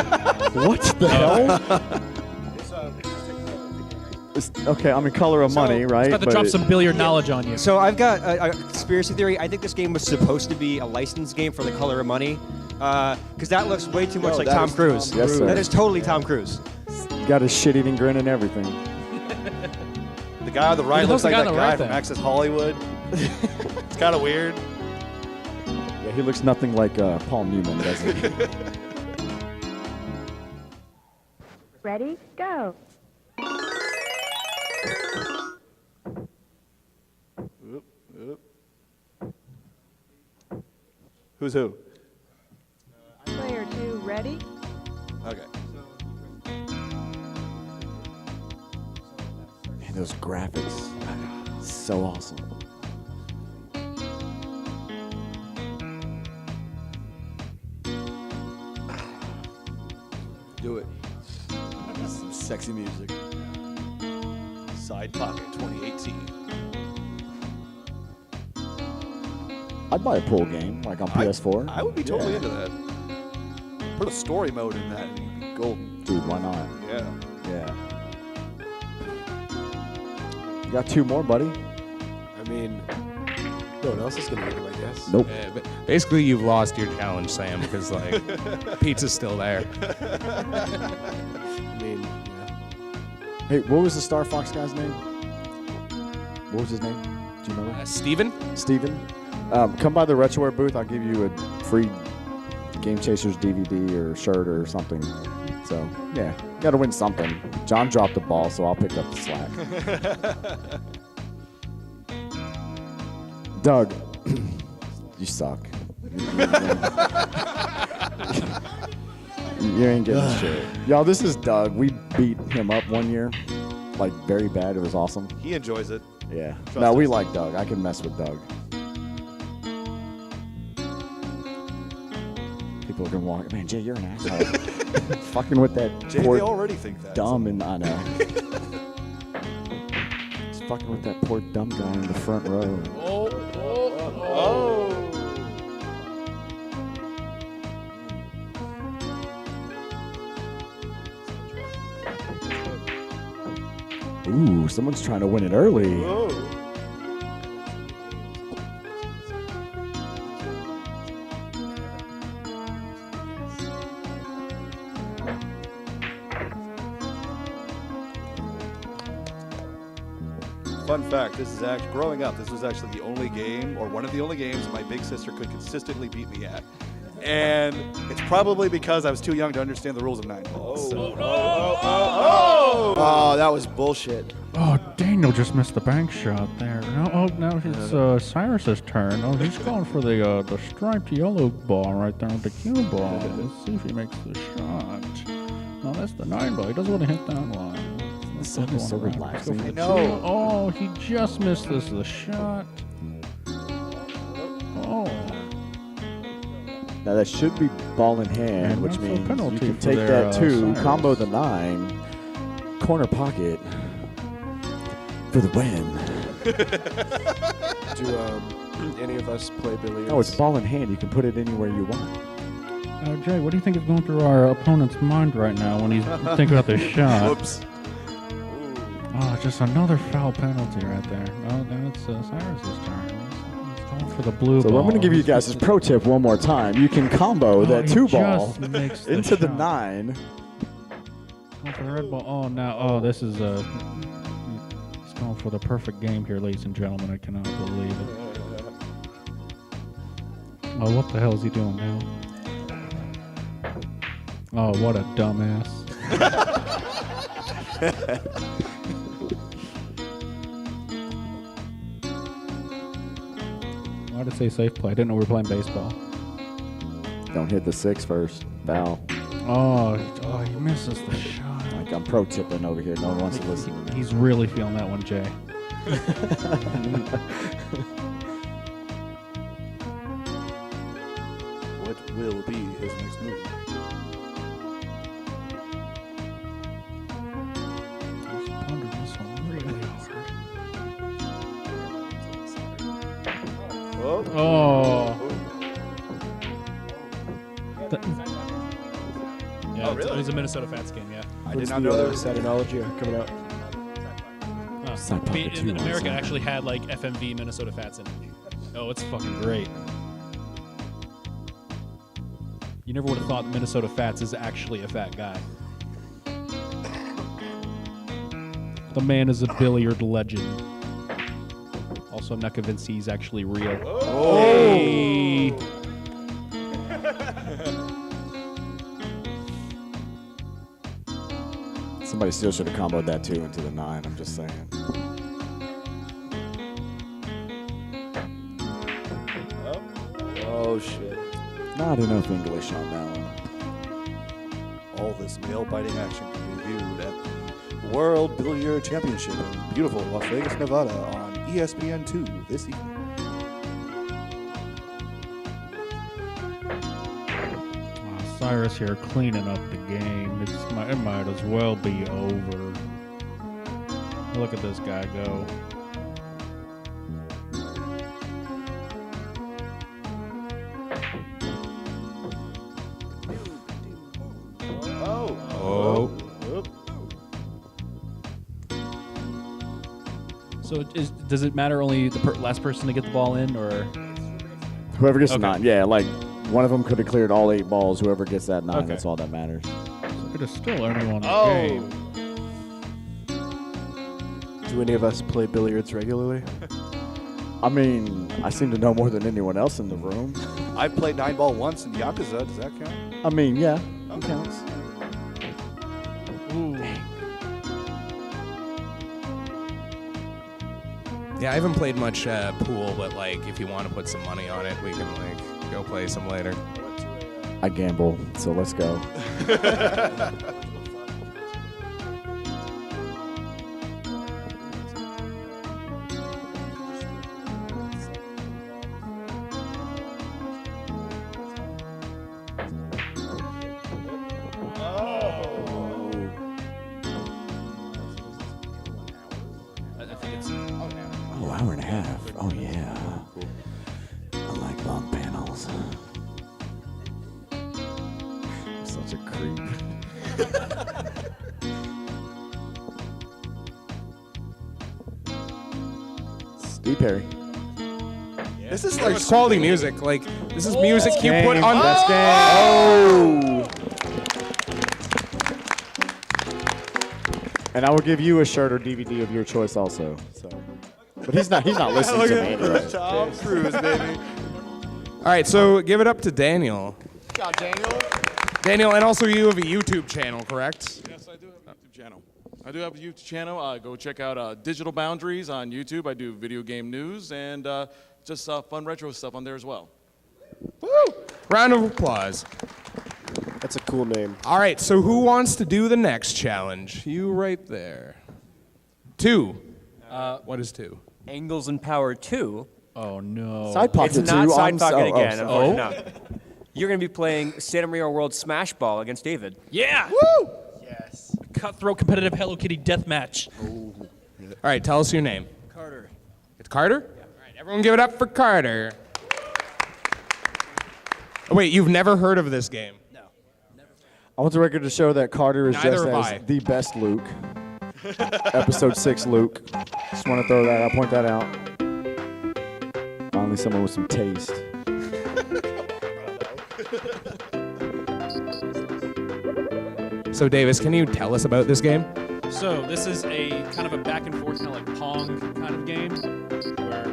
Speaker 4: What the hell? Okay, I'm in Color of Money, right?
Speaker 10: About to drop some billiard knowledge on you.
Speaker 1: So I've got a conspiracy theory. I think this game was supposed to be a licensed game for the Color of Money, because that looks way too much
Speaker 4: No,
Speaker 1: like
Speaker 4: that
Speaker 1: Tom
Speaker 4: is
Speaker 1: Cruise.
Speaker 4: Tom Yes, sir.
Speaker 1: That is totally Tom Cruise.
Speaker 4: Got his shit-eating grin and everything.
Speaker 6: The guy on the right
Speaker 10: He
Speaker 6: looks
Speaker 10: looks
Speaker 6: like
Speaker 10: like
Speaker 6: that
Speaker 10: on the
Speaker 6: guy
Speaker 10: right
Speaker 6: from
Speaker 10: then.
Speaker 6: Access Hollywood. It's kind of weird.
Speaker 4: Yeah, he looks nothing like Paul Newman, does he?
Speaker 8: Ready? Go.
Speaker 6: Oop, oop. Who's who?
Speaker 8: Player 2, ready?
Speaker 6: Okay.
Speaker 4: Man, those graphics, so awesome.
Speaker 7: Do it. Some sexy music.
Speaker 6: Side Pocket 2018.
Speaker 4: I'd buy a pool game, like on PS4.
Speaker 6: I would be totally into that. Put a story mode in that and you'd be golden.
Speaker 4: Dude, why not?
Speaker 6: Yeah.
Speaker 4: You got 2 more, buddy?
Speaker 3: I mean, no one else is going to get them, I guess.
Speaker 4: Nope.
Speaker 5: But basically, you've lost your challenge, Sam, because like pizza's still there.
Speaker 3: I mean, yeah.
Speaker 4: Hey, what was the Star Fox guy's name? What was his name? Do you know?
Speaker 5: Steven?
Speaker 4: Steven? Come by the Retroware booth. I'll give you a free Game Chasers DVD or shirt or something. So, yeah, you got to win something. John dropped the ball, so I'll pick up the slack. Doug, you suck. You ain't getting shit. Y'all, this is Doug. We beat him up one year, like very bad. It was awesome.
Speaker 6: He enjoys it.
Speaker 4: Yeah.
Speaker 6: Trust
Speaker 4: No, we
Speaker 6: us.
Speaker 4: like Doug. I can mess with Doug. People are gonna walk. Man, Jay, you're an asshole. Fucking with that
Speaker 6: Jay,
Speaker 4: poor
Speaker 6: they already think that.
Speaker 4: dumb, and I know. Just fucking with that poor dumb guy in the front row. Ooh, someone's trying to win it early.
Speaker 6: Fun fact, this is actually, growing up, this was actually the only game, or one of the only games my big sister could consistently beat me at. And it's probably because I was too young to understand the rules of 9 balls.
Speaker 3: Oh, that was bullshit.
Speaker 10: Oh, Daniel just missed the bank shot there. Oh, now it's Cyrus's turn. Oh, he's going for the striped yellow ball right there with the cue ball. Let's see if he makes the shot. No, that's the 9 ball. He doesn't want to hit that one.
Speaker 4: The sun is so relaxing.
Speaker 10: I know. Oh, he just missed the shot. Oh.
Speaker 4: Now that should be ball in hand,
Speaker 10: And
Speaker 4: which
Speaker 10: that's a
Speaker 4: means
Speaker 10: penalty
Speaker 4: you can
Speaker 10: for
Speaker 4: take
Speaker 10: their,
Speaker 4: that 2,
Speaker 10: Cyrus.
Speaker 4: combo the 9, corner pocket for the win.
Speaker 3: Do any of us play billiards?
Speaker 4: Oh, it's ball in hand. You can put it anywhere you want.
Speaker 10: Jay, what do you think is going through our opponent's mind right now when he's thinking about this shot?
Speaker 6: Whoops.
Speaker 10: Oh, just another foul penalty right there. Oh, now it's Cyrus's turn. He's going for the blue
Speaker 4: So
Speaker 10: ball.
Speaker 4: I'm going to give you guys this pro tip one more time. You can combo that
Speaker 10: he
Speaker 4: 2 ball
Speaker 10: just makes
Speaker 4: into the
Speaker 10: shot.
Speaker 4: 9.
Speaker 10: Going for the red ball. Oh, now, this is he's going for the perfect game here, ladies and gentlemen. I cannot believe it. Oh, what the hell is he doing now? Oh, what a dumbass. Why did it say safe play? I didn't know we were playing baseball.
Speaker 4: Don't hit the 6 first. Foul.
Speaker 10: Oh, he misses the shot.
Speaker 4: Like I'm pro tipping over here. No one wants to listen.
Speaker 10: He's really feeling that one, Jay.
Speaker 6: What will be his next move?
Speaker 10: Oh.
Speaker 2: Yeah, it was a Minnesota Fats game, yeah.
Speaker 6: I did not know there was
Speaker 3: Satanology coming out.
Speaker 10: In America actually had like FMV Minnesota Fats in it. Oh, it's fucking great. You never would have thought Minnesota Fats is actually a fat guy. The man is a billiard legend. Also, I'm not convinced he's actually real.
Speaker 6: Oh.
Speaker 10: Hey.
Speaker 4: Somebody still should have comboed that 2 into the 9. I'm just saying.
Speaker 6: Oh, shit.
Speaker 4: Not enough English on that one.
Speaker 6: All this nail-biting action can be viewed at the World Billiard Championship in beautiful Las Vegas, Nevada on ESPN2 this evening.
Speaker 10: Cyrus here cleaning up the game. It might as well be over. Look at this guy go.
Speaker 6: Oh.
Speaker 2: So does it matter only the last person to get the ball in, or
Speaker 4: Whoever gets
Speaker 2: Okay.
Speaker 4: 9. Yeah, like one of them could have cleared all 8 balls. Whoever gets that 9,
Speaker 2: Okay.
Speaker 4: that's all that matters.
Speaker 10: It is still only one
Speaker 6: Oh.
Speaker 10: game.
Speaker 3: Do any of us play billiards regularly?
Speaker 4: I mean, I seem to know more than anyone else in the room.
Speaker 6: I played 9-ball once in Yakuza. Does that count?
Speaker 4: I mean, yeah, it counts.
Speaker 5: Yeah, I haven't played much pool, but like if you want to put some money on it, we can like go play some later.
Speaker 4: I gamble, so let's go.
Speaker 2: I think it's
Speaker 4: Oh, hour and a half. Oh, yeah. I like long panels. I'm such a creep. Steve Perry.
Speaker 6: This is
Speaker 5: Like
Speaker 6: like
Speaker 5: quality music. Like this is music you put on.
Speaker 4: Best game. Oh! And I will give you a shirt or DVD of your choice also. So, but he's not listening to me anyway.
Speaker 6: Tom Cruise, baby.
Speaker 5: All right, so give it up to Daniel.
Speaker 6: God, Daniel.
Speaker 5: Daniel, and also you have a YouTube channel, correct?
Speaker 15: Yes, I do have a YouTube channel. I do have a YouTube channel. Go check out Digital Boundaries on YouTube. I do video game news and just fun retro stuff on there as well.
Speaker 5: Woo! Round of applause.
Speaker 3: That's a cool name.
Speaker 5: All right, so who wants to do the next challenge? You right there. 2. What is 2?
Speaker 1: Angles and Power 2.
Speaker 10: Oh no.
Speaker 4: Side pocket
Speaker 1: It's not
Speaker 4: 2.
Speaker 1: Side Pocket again,
Speaker 4: sorry.
Speaker 1: unfortunately. No. You're going to be playing Santa Maria World Smash Ball against David.
Speaker 2: yeah.
Speaker 5: Woo!
Speaker 2: Yes. Cutthroat competitive Hello Kitty death match.
Speaker 5: All right, tell us your name.
Speaker 1: Carter.
Speaker 5: It's Carter? Yeah. All right, everyone give it up for Carter. Oh, wait, you've never heard of this game?
Speaker 4: I want the record to show that Carter is
Speaker 5: Neither
Speaker 4: just
Speaker 5: have
Speaker 4: as
Speaker 5: I.
Speaker 4: the best Luke. Episode 6 Luke. Just want to throw that. I'll point that out. Finally, someone with some taste.
Speaker 5: So, Davis, can you tell us about this game?
Speaker 2: So this is a kind of a back and forth, kind of like Pong kind of game, where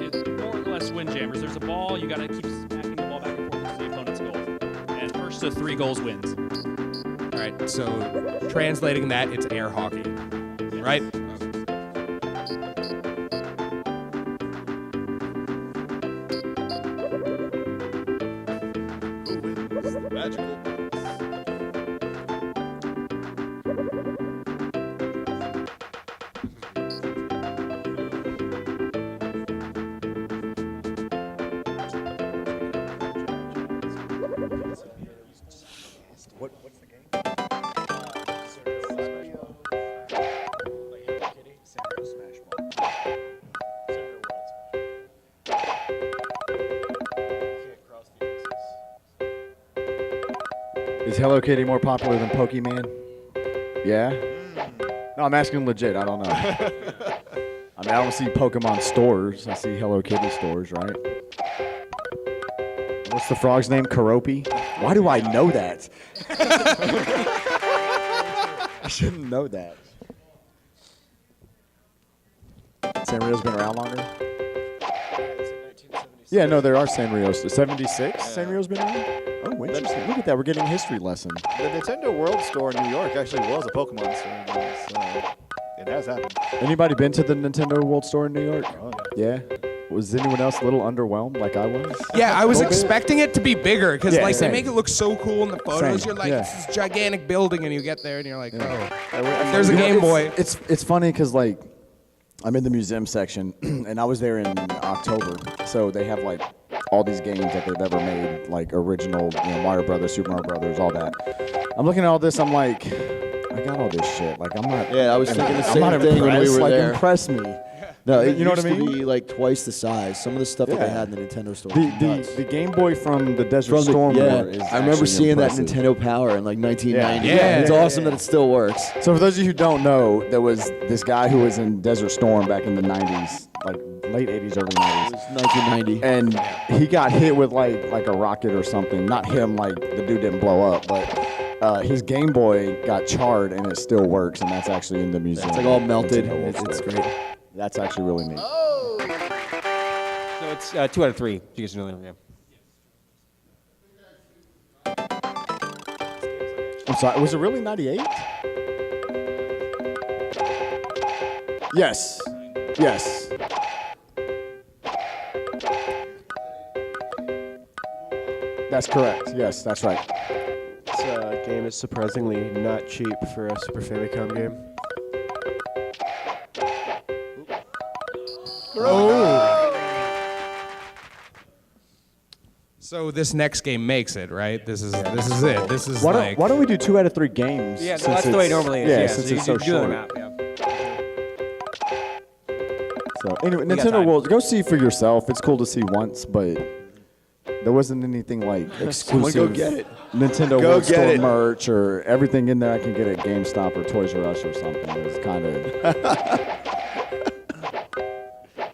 Speaker 2: it's more or less windjammers. There's a ball, you got to keep smacking the ball back and forth into the opponent's goal, and first to 3 goals wins.
Speaker 5: All right, so translating that, it's air hockey, right?
Speaker 6: Who wins? Magical.
Speaker 3: What's the game?
Speaker 4: Is Hello Kitty more popular than Pokemon? Yeah? No, I'm asking legit. I don't know. I mean, I don't see Pokemon stores. I see Hello Kitty stores, right? What's the frog's name? Karopi? Why do I know that? I shouldn't know that. Sanrio's been around longer? Yeah, no, there are Sanrios. 76? Sanrio's been around? Oh, interesting. Look at that. We're getting a history lesson.
Speaker 6: The Nintendo World Store in New York actually was a Pokemon store. So it has happened.
Speaker 4: Anybody been to the Nintendo World Store in New York?
Speaker 6: Oh,
Speaker 4: Yeah? Was anyone else a little underwhelmed like I was?
Speaker 5: Yeah, I was
Speaker 4: A little bit?
Speaker 5: expecting it to be bigger because
Speaker 4: Yeah,
Speaker 5: like
Speaker 4: same.
Speaker 5: they make it look so cool in the photos.
Speaker 4: Same,
Speaker 5: You're like,
Speaker 4: yeah.
Speaker 5: this is gigantic building, and you get there and you're like, oh,
Speaker 4: There's
Speaker 5: there's a Game Boy.
Speaker 4: It's funny because like I'm in the museum section and I was there in October, so they have like all these games that they've ever made, like original, Mario Brothers, Super Mario Brothers, all that. I'm looking at all this, I'm like, I got all this shit. Like, I'm not.
Speaker 7: Yeah, I was thinking the
Speaker 4: I'm
Speaker 7: same
Speaker 4: not
Speaker 7: thing when we
Speaker 4: impressed.
Speaker 7: were
Speaker 4: Like,
Speaker 7: there.
Speaker 4: impress me.
Speaker 7: No, it
Speaker 4: You know what
Speaker 7: used
Speaker 4: I mean?
Speaker 7: to be like twice the size. Some of the stuff that they
Speaker 4: Yeah.
Speaker 7: had in the Nintendo store. was nuts.
Speaker 4: The Game Boy from the Desert
Speaker 7: From the-
Speaker 4: Storm
Speaker 7: yeah,
Speaker 4: War is
Speaker 7: I remember
Speaker 4: actually
Speaker 7: seeing
Speaker 4: impressive.
Speaker 7: that Nintendo Power in like 1990.
Speaker 4: Yeah.
Speaker 7: It's awesome that it still works.
Speaker 4: So for those of you who don't know, there was this guy who was in Desert Storm back in the 90s, like late 80s, early 90s.
Speaker 7: It was 1990.
Speaker 4: And he got hit with like a rocket or something. Not him, like the dude didn't blow up, but his Game Boy got charred and it still works, and that's actually in the museum.
Speaker 7: It's like all melted.
Speaker 4: Nintendo
Speaker 7: It's
Speaker 4: store.
Speaker 7: great.
Speaker 4: That's actually really neat.
Speaker 1: So it's 2 out of 3. You guys know that, yeah.
Speaker 4: I'm sorry, was it really 98? Yes. Yes. That's correct. Yes, that's right.
Speaker 3: This game is surprisingly not cheap for a Super Famicom game.
Speaker 5: So this next game makes it, right? This is it. This is
Speaker 4: Why don't we do 2 out of 3 games?
Speaker 1: Yeah, no,
Speaker 4: since
Speaker 1: that's the way it
Speaker 4: it's-
Speaker 1: normally is.
Speaker 4: Yeah,
Speaker 1: so
Speaker 4: since
Speaker 1: you
Speaker 4: it's so
Speaker 1: do the
Speaker 4: short.
Speaker 1: map, yeah.
Speaker 4: So anyway,
Speaker 1: got
Speaker 4: Nintendo
Speaker 1: time.
Speaker 4: World, go see for yourself. It's cool to see once, but there wasn't anything like
Speaker 7: Someone
Speaker 4: exclusive
Speaker 7: go get it.
Speaker 4: Nintendo
Speaker 7: Go
Speaker 4: World
Speaker 7: get
Speaker 4: Store
Speaker 7: it.
Speaker 4: merch or everything in there I can get at GameStop or Toys R Us or something. It was kind of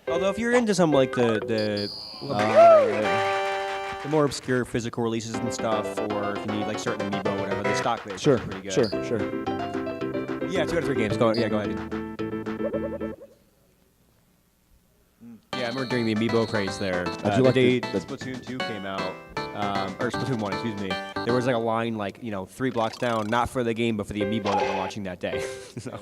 Speaker 1: Although if you're into some like the more obscure physical releases and stuff, or if you need like certain amiibo, whatever, the stock base
Speaker 4: sure,
Speaker 1: is pretty good.
Speaker 4: sure.
Speaker 1: Yeah, 2 out of 3 games. Go ahead. Yeah, I remember during the amiibo craze there.
Speaker 4: How'd you like
Speaker 1: the day
Speaker 4: the-
Speaker 1: Splatoon 2 came out, or Splatoon 1, excuse me. There was like a line like 3 blocks down, not for the game, but for the amiibo that we're launching that day. So.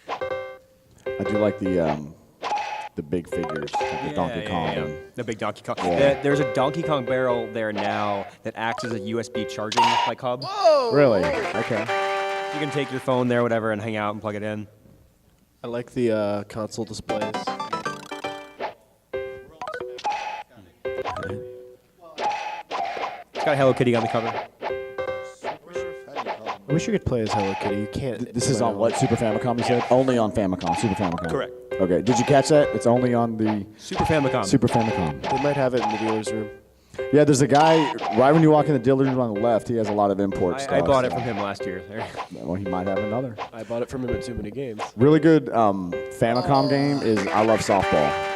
Speaker 4: I do like the big figures, like the Donkey Kong.
Speaker 1: Yeah. The big Donkey Kong.
Speaker 4: Yeah.
Speaker 1: There's a Donkey Kong barrel there now that acts as a USB charging like hub.
Speaker 4: Really? Okay.
Speaker 1: You can take your phone there, whatever, and hang out and plug it in.
Speaker 3: I like the console displays.
Speaker 1: It's got Hello Kitty on the cover.
Speaker 3: I wish you could play as Hello Kitty. You can't.
Speaker 4: This is on what, Super Famicom, you said? Only on Famicom, Super Famicom.
Speaker 1: Correct.
Speaker 4: Okay, did you catch that? It's only on the
Speaker 1: Super Famicom.
Speaker 4: Super Famicom.
Speaker 3: They might have it in the dealer's room.
Speaker 4: Yeah, there's a guy, right when you walk in the dealer's room on the left, he has a lot of import stuff.
Speaker 1: I bought it from him last year. There.
Speaker 4: Well, he might have another.
Speaker 3: I bought it from him at Too Many Games.
Speaker 4: Really good Famicom game is I Love Softball.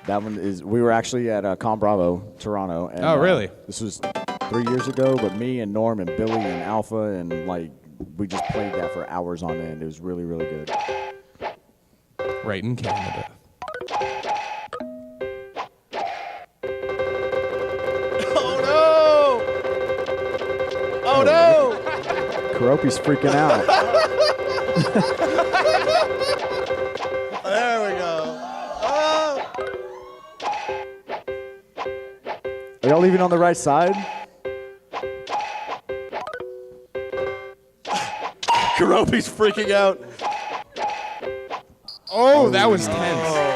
Speaker 4: That one is, we were actually at Con Bravo, Toronto. And,
Speaker 5: Oh, really?
Speaker 4: This was 3 years ago, but me and Norm and Billy and Alpha and like, we just played that for hours on end. It was really, really good.
Speaker 5: Right in Canada.
Speaker 3: Oh no!
Speaker 4: Karopi's freaking out.
Speaker 3: There we go. Oh!
Speaker 4: Are y'all leaving on the right side?
Speaker 3: Karopi's freaking out.
Speaker 5: Oh, that was tense.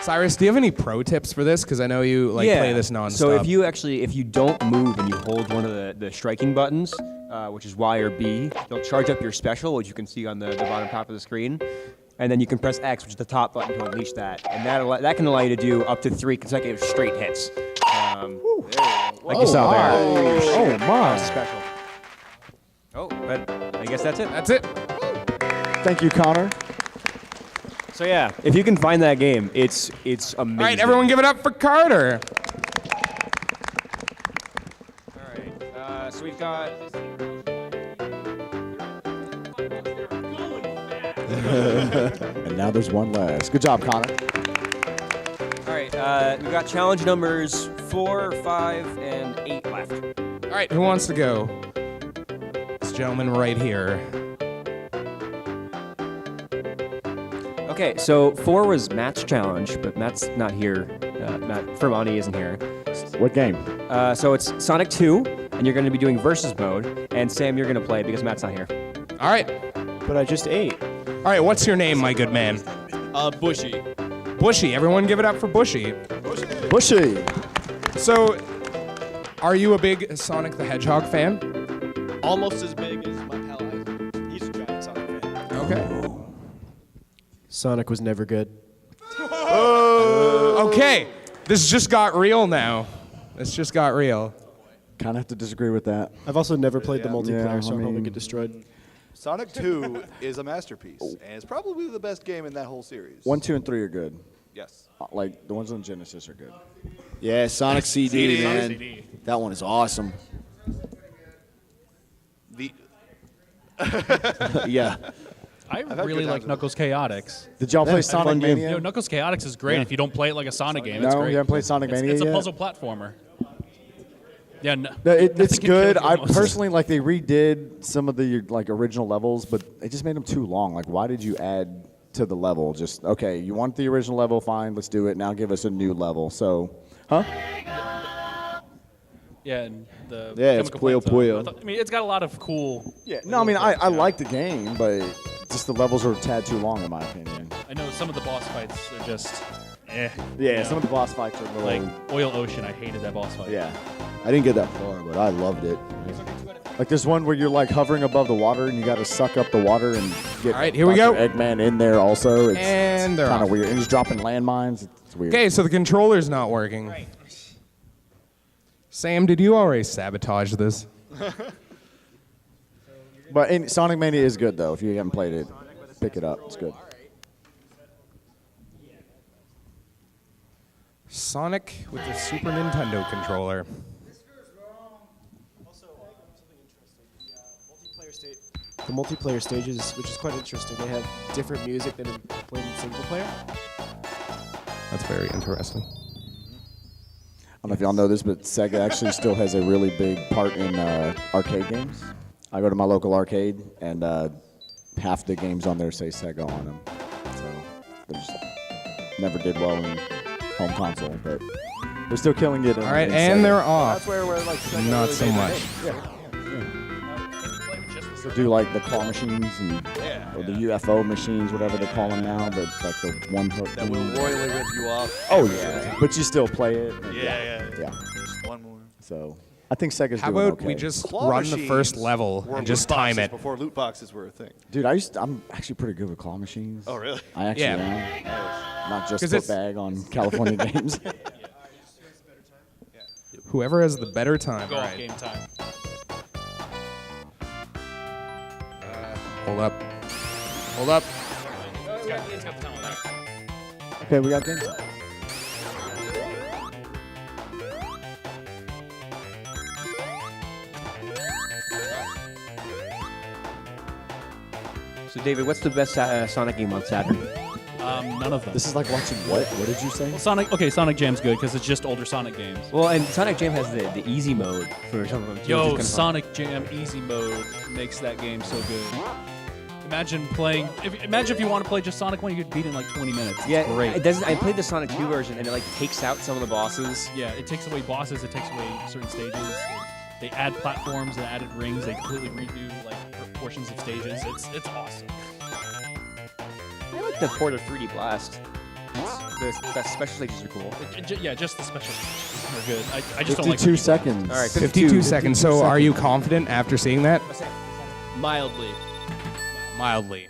Speaker 5: Cyrus, do you have any pro tips for this? Because I know you play this nonstop.
Speaker 1: So if you don't move and you hold one of the striking buttons, which is Y or B, you'll charge up your special, which you can see on the bottom top of the screen. And then you can press X, which is the top button, to unleash that. And that can allow you to do up to 3 consecutive straight hits. Like you saw there.
Speaker 4: Oh, my.
Speaker 1: Special. Oh, but I guess that's it.
Speaker 5: That's it.
Speaker 4: Thank you, Connor.
Speaker 1: So yeah, if you can find that game, it's amazing.
Speaker 5: All right, everyone give it up for Carter.
Speaker 1: All right, so we've got.
Speaker 4: And now there's one last. Good job, Connor.
Speaker 1: All right, we've got challenge numbers 4, 5, and 8 left.
Speaker 5: All right, who wants to go? This gentleman right here.
Speaker 1: Okay, so 4 was Matt's challenge, but Matt's not here. Matt Fermani isn't here.
Speaker 4: What game?
Speaker 1: So it's Sonic 2, and you're going to be doing versus mode, and Sam, you're going to play because Matt's not here.
Speaker 5: All right.
Speaker 3: But I just ate.
Speaker 5: All right, what's your name, my good man?
Speaker 16: Bushy.
Speaker 5: Bushy. Everyone give it up for Bushy.
Speaker 4: Bushy.
Speaker 5: So, are you a big Sonic the Hedgehog fan?
Speaker 16: Almost as big as my pal Isaac. He's a giant Sonic fan.
Speaker 3: Sonic was never good.
Speaker 5: Okay, this just got real now. This just got real.
Speaker 4: Kind of have to disagree with that.
Speaker 3: I've also never played the multiplayer,
Speaker 4: Yeah,
Speaker 3: so
Speaker 4: I
Speaker 3: I'm hoping
Speaker 4: mean-
Speaker 3: get destroyed.
Speaker 6: Sonic 2 is a masterpiece, and it's probably the best game in that whole series.
Speaker 4: 1, 2, and 3 are good.
Speaker 6: Yes.
Speaker 4: Like the ones on Genesis are good.
Speaker 7: Yeah, Sonic CD,
Speaker 6: CD.
Speaker 7: man.
Speaker 6: Sonic CD.
Speaker 7: That one is awesome.
Speaker 6: The
Speaker 7: Yeah.
Speaker 2: I
Speaker 6: had
Speaker 2: really
Speaker 6: good
Speaker 2: like
Speaker 6: times with
Speaker 2: Knuckles Chaotix.
Speaker 4: Did y'all play Sonic
Speaker 7: fun game.
Speaker 4: Mania?
Speaker 2: You know, Knuckles Chaotix is great
Speaker 4: Yeah.
Speaker 2: if you don't play it like a Sonic game. It's
Speaker 4: No,
Speaker 2: great.
Speaker 4: you haven't played Sonic Mania
Speaker 2: It's a
Speaker 4: yet?
Speaker 2: puzzle platformer. Yeah, no,
Speaker 4: No,
Speaker 2: I
Speaker 4: it's
Speaker 2: think it
Speaker 4: good.
Speaker 2: kills
Speaker 4: I
Speaker 2: you most.
Speaker 4: personally like they redid some of the like original levels, but it just made them too long. Like, why did you add to the level? Just okay, you want the original level, fine, let's do it. Now give us a new level. So, huh?
Speaker 2: Yeah, and the
Speaker 7: Yeah, it's
Speaker 2: Chemical
Speaker 7: Puyo
Speaker 2: Plant
Speaker 7: Puyo.
Speaker 2: I mean, it's got a lot of cool.
Speaker 4: Yeah. No, I mean I like the game, but just the levels are a tad too long in my opinion.
Speaker 2: I know some of the boss fights are just,
Speaker 4: Yeah,
Speaker 2: you know.
Speaker 4: some of the boss fights are a little.
Speaker 2: Like Oil Ocean, I hated that boss fight.
Speaker 4: Yeah.
Speaker 7: I didn't get that far, but I loved it.
Speaker 4: Like there's one where you're like hovering above the water and you got to suck up the water and get
Speaker 5: All right, here we
Speaker 4: Dr.
Speaker 5: go.
Speaker 4: Eggman in there also. It's,
Speaker 5: And they're
Speaker 4: kind
Speaker 5: off.
Speaker 4: of weird. And he's dropping landmines. It's weird.
Speaker 5: Okay, so the controller's not working. Sam, did you already sabotage this?
Speaker 4: But Sonic Mania is good though. If you haven't played it, pick it up. It's good.
Speaker 5: Sonic with the Super Nintendo controller.
Speaker 3: The multiplayer stages, which is quite interesting, they have different music than when single player.
Speaker 5: That's very interesting.
Speaker 4: I don't know if y'all know this, but Sega actually still has a really big part in arcade games. I go to my local arcade, and half the games on there say Sega on them. So they just never did well in home console, but they're still killing it.
Speaker 5: All right, and they're off.
Speaker 6: That's where like Sega
Speaker 5: Not
Speaker 6: really
Speaker 5: so
Speaker 6: made their
Speaker 5: much.
Speaker 6: name.
Speaker 4: So do like the claw machines and or the UFO machines, whatever they call them now, but like the one hook.
Speaker 6: That will
Speaker 4: thing.
Speaker 6: royally rip you off.
Speaker 4: Oh yeah, but you still play it. and
Speaker 6: Yeah.
Speaker 4: yeah.
Speaker 6: Just one more.
Speaker 4: So I think Sega's
Speaker 5: How
Speaker 4: doing
Speaker 5: about
Speaker 4: okay.
Speaker 5: we just
Speaker 6: Claw
Speaker 5: run the first
Speaker 6: machines
Speaker 5: level
Speaker 6: were
Speaker 5: and just
Speaker 6: loot
Speaker 5: time
Speaker 6: boxes
Speaker 5: it?
Speaker 6: before loot boxes were a thing.
Speaker 4: Dude, I'm actually pretty good with claw machines.
Speaker 6: Oh, really?
Speaker 4: I actually
Speaker 5: Yeah.
Speaker 4: am. Not just
Speaker 5: 'Cause
Speaker 4: foot
Speaker 5: it's-
Speaker 4: bag on California games.
Speaker 5: Whoever has the better time.
Speaker 2: Go
Speaker 5: All
Speaker 2: off
Speaker 5: right.
Speaker 2: game time.
Speaker 5: Hold up. Hold up.
Speaker 2: It's got the time on that.
Speaker 4: Okay, we got games.
Speaker 1: So, David, what's the best Sonic game on Saturn?
Speaker 2: None of them.
Speaker 4: This is like watching what? What did you say?
Speaker 2: Well, Sonic Jam's good because it's just older Sonic games.
Speaker 1: Well, and Sonic Jam has the easy mode for some of them. too, which is
Speaker 2: Yo,
Speaker 1: kinda fun.
Speaker 2: Sonic Jam Easy Mode makes that game so good. Imagine playing. Imagine if you want to play just Sonic 1, you could beat it in like 20 minutes. It's
Speaker 1: Yeah,
Speaker 2: great.
Speaker 1: it doesn't. I played the Sonic 2 version, and it like takes out some of the bosses.
Speaker 2: Yeah, it takes away bosses. It takes away certain stages. They add platforms. They added rings. They completely redo like portions of stages. It's awesome.
Speaker 1: I like the port of 3D Blast. The special stages are cool.
Speaker 2: Yeah, just the special stages are good. I just don't like
Speaker 4: 52 seconds.
Speaker 1: All right,
Speaker 5: 52 seconds. So are you confident after seeing that?
Speaker 2: mildly.
Speaker 5: Mildly.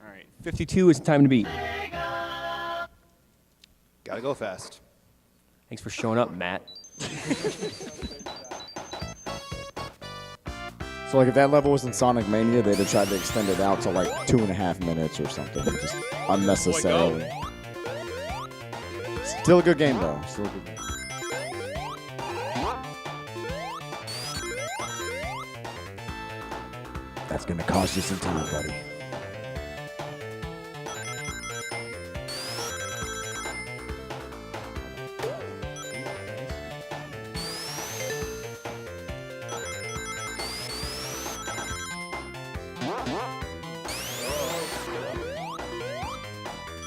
Speaker 1: All right, 52 is the time to beat.
Speaker 6: Gotta go fast.
Speaker 1: Thanks for showing up, Matt.
Speaker 4: So like if that level was in Sonic Mania, they'd have tried to extend it out to like 2.5 minutes or something. Just unnecessarily. Still a good game though. Still a good game. That's gonna cost you some time, buddy.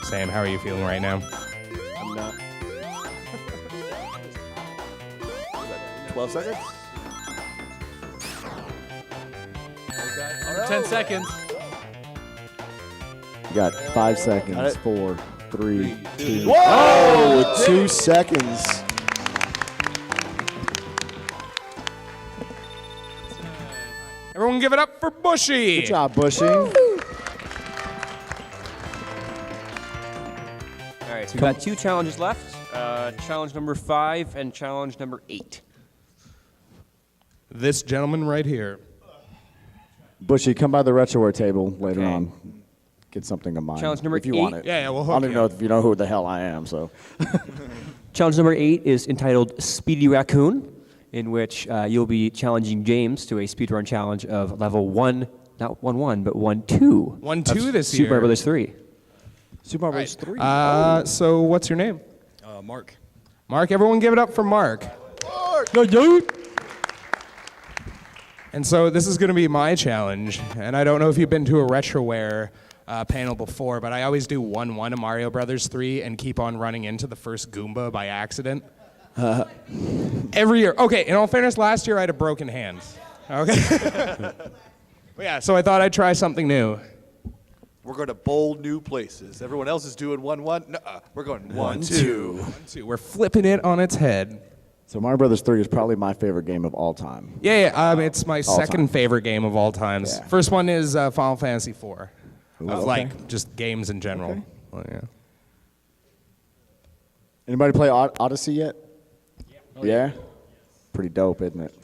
Speaker 5: Sam, how are you feeling right now?
Speaker 6: I'm not. 12 seconds?
Speaker 2: Under 10 seconds.
Speaker 4: You got 5
Speaker 7: Got
Speaker 4: seconds.
Speaker 7: it.
Speaker 4: 4, 3, 2.
Speaker 7: Whoa! 2 seconds.
Speaker 5: Everyone give it up for Bushy.
Speaker 4: Good job, Bushy.
Speaker 1: right, so we've got 2 challenges left. Challenge number 5 and challenge number 8.
Speaker 5: This gentleman right here.
Speaker 4: Bushy, come by the Retroware table later
Speaker 1: Okay.
Speaker 4: on. Get something of mine.
Speaker 1: Challenge number
Speaker 4: if you
Speaker 1: 8.
Speaker 4: want it.
Speaker 5: Yeah, we'll
Speaker 4: I
Speaker 5: hook
Speaker 4: don't even
Speaker 5: you
Speaker 4: know
Speaker 5: up.
Speaker 4: if you know who the hell I am, so.
Speaker 1: Challenge number 8 is entitled Speedy Raccoon, in which you'll be challenging James to a speedrun challenge of level 1, not 1-1, but 1-2.
Speaker 5: 1-2 this
Speaker 1: Super
Speaker 5: year.
Speaker 1: Mario Brothers 3.
Speaker 4: Super Mario Bros. 3.
Speaker 5: So what's your name?
Speaker 16: Mark.
Speaker 5: Mark, everyone give it up for Mark. And so this is going to be my challenge, and I don't know if you've been to a Retroware panel before, but I always do 1-1 of Mario Brothers 3 and keep on running into the first Goomba by accident. Every year. Okay, in all fairness, last year I had a broken hand. Okay. But yeah, so I thought I'd try something new.
Speaker 6: We're going to bold new places. Everyone else is doing 1-1. Nuh-uh. We're going 1-2.
Speaker 5: 1-2. We're flipping it on its head.
Speaker 4: So Mario Brothers 3 is probably my favorite game of all time.
Speaker 5: Yeah, it's my
Speaker 4: All
Speaker 5: second
Speaker 4: time.
Speaker 5: favorite game of all times.
Speaker 4: Yeah.
Speaker 5: First one is Final Fantasy IV.
Speaker 4: Ooh,
Speaker 5: Of
Speaker 4: okay.
Speaker 5: like just games in general.
Speaker 4: Okay.
Speaker 5: Well, yeah.
Speaker 4: Anybody play Odyssey yet? Yeah? Pretty dope, isn't it?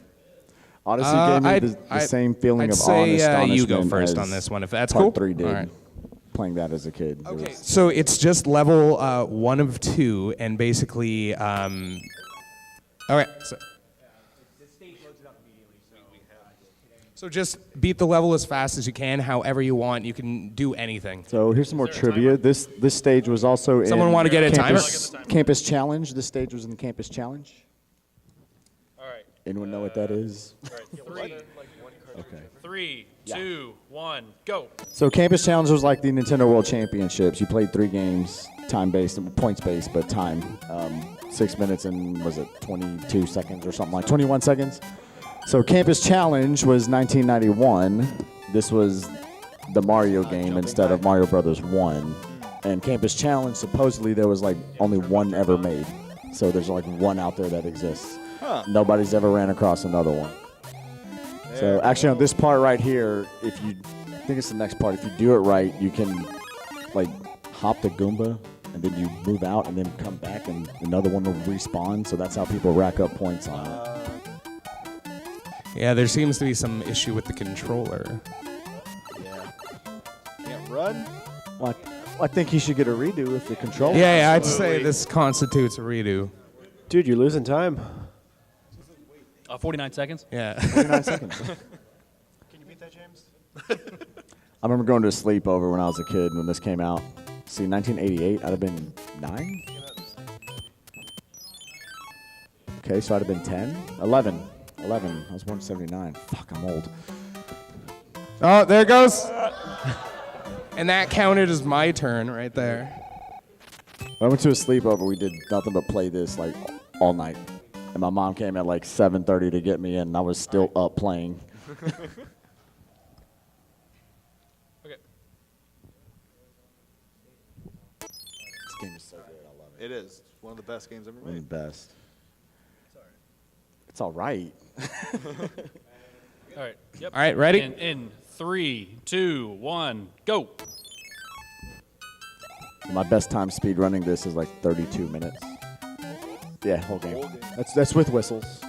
Speaker 4: Odyssey gave me the same feeling
Speaker 5: I'd
Speaker 4: of
Speaker 5: say,
Speaker 4: awe and astonishment
Speaker 5: you go first
Speaker 4: as
Speaker 5: on this one, if that's
Speaker 4: Part
Speaker 5: cool.
Speaker 4: 3 did.
Speaker 5: All right.
Speaker 4: Playing that as a kid.
Speaker 5: Okay, so it's just level 1 of 2, and basically, okay, so just beat the level as fast as you can, however you want. You can do anything.
Speaker 4: So here's some more trivia. This stage was also
Speaker 5: Someone
Speaker 4: in
Speaker 5: want to get a timer?
Speaker 4: Campus Challenge. This stage was in the Campus Challenge.
Speaker 2: All right.
Speaker 4: Anyone know what that is?
Speaker 2: Three,
Speaker 4: Okay.
Speaker 2: 3, 2, 1, go.
Speaker 4: So Campus Challenge was like the Nintendo World Championships. You played 3 games, time-based, points-based, but time. 6 minutes and, was it 22 seconds or something like 21 seconds? So Campus Challenge was 1991. This was the Mario game instead of Mario Brothers 1. And Campus Challenge, supposedly there was like only one ever made. So there's like one out there that exists.
Speaker 6: Huh.
Speaker 4: Nobody's ever ran across another one. So actually on this part right here, if you, I think it's the next part, if you do it right, you can like hop the Goomba and then you move out and then come back and another one will respawn. So that's how people rack up points on it.
Speaker 5: Yeah, there seems to be some issue with the controller.
Speaker 6: Yeah. Can't run?
Speaker 4: Well, I think he should get a redo if the controller.
Speaker 5: Yeah, I'd say this constitutes a redo.
Speaker 3: Dude, you're losing time.
Speaker 2: 49 seconds?
Speaker 5: Yeah.
Speaker 4: 49 seconds.
Speaker 14: Can you beat that, James?
Speaker 4: I remember going to a sleepover when I was a kid when this came out. See, 1988, I'd have been 9? Okay, so I'd have been 10? 11. I was born in 79. Fuck, I'm old.
Speaker 5: Oh, there it goes. And that counted as my turn right there.
Speaker 4: When I went to a sleepover, we did nothing but play this like all night. And my mom came at like 7:30 to get me in, and I was still up playing.
Speaker 2: Okay.
Speaker 4: This game is so good. I love it.
Speaker 6: It is. One of the best games ever
Speaker 4: One of
Speaker 6: made.
Speaker 4: the best. It's all right.
Speaker 2: All right. Yep.
Speaker 5: All right, ready?
Speaker 2: And in 3, 2, 1, go.
Speaker 4: My best time speed running this is like 32 minutes. Yeah, whole game. That's with whistles.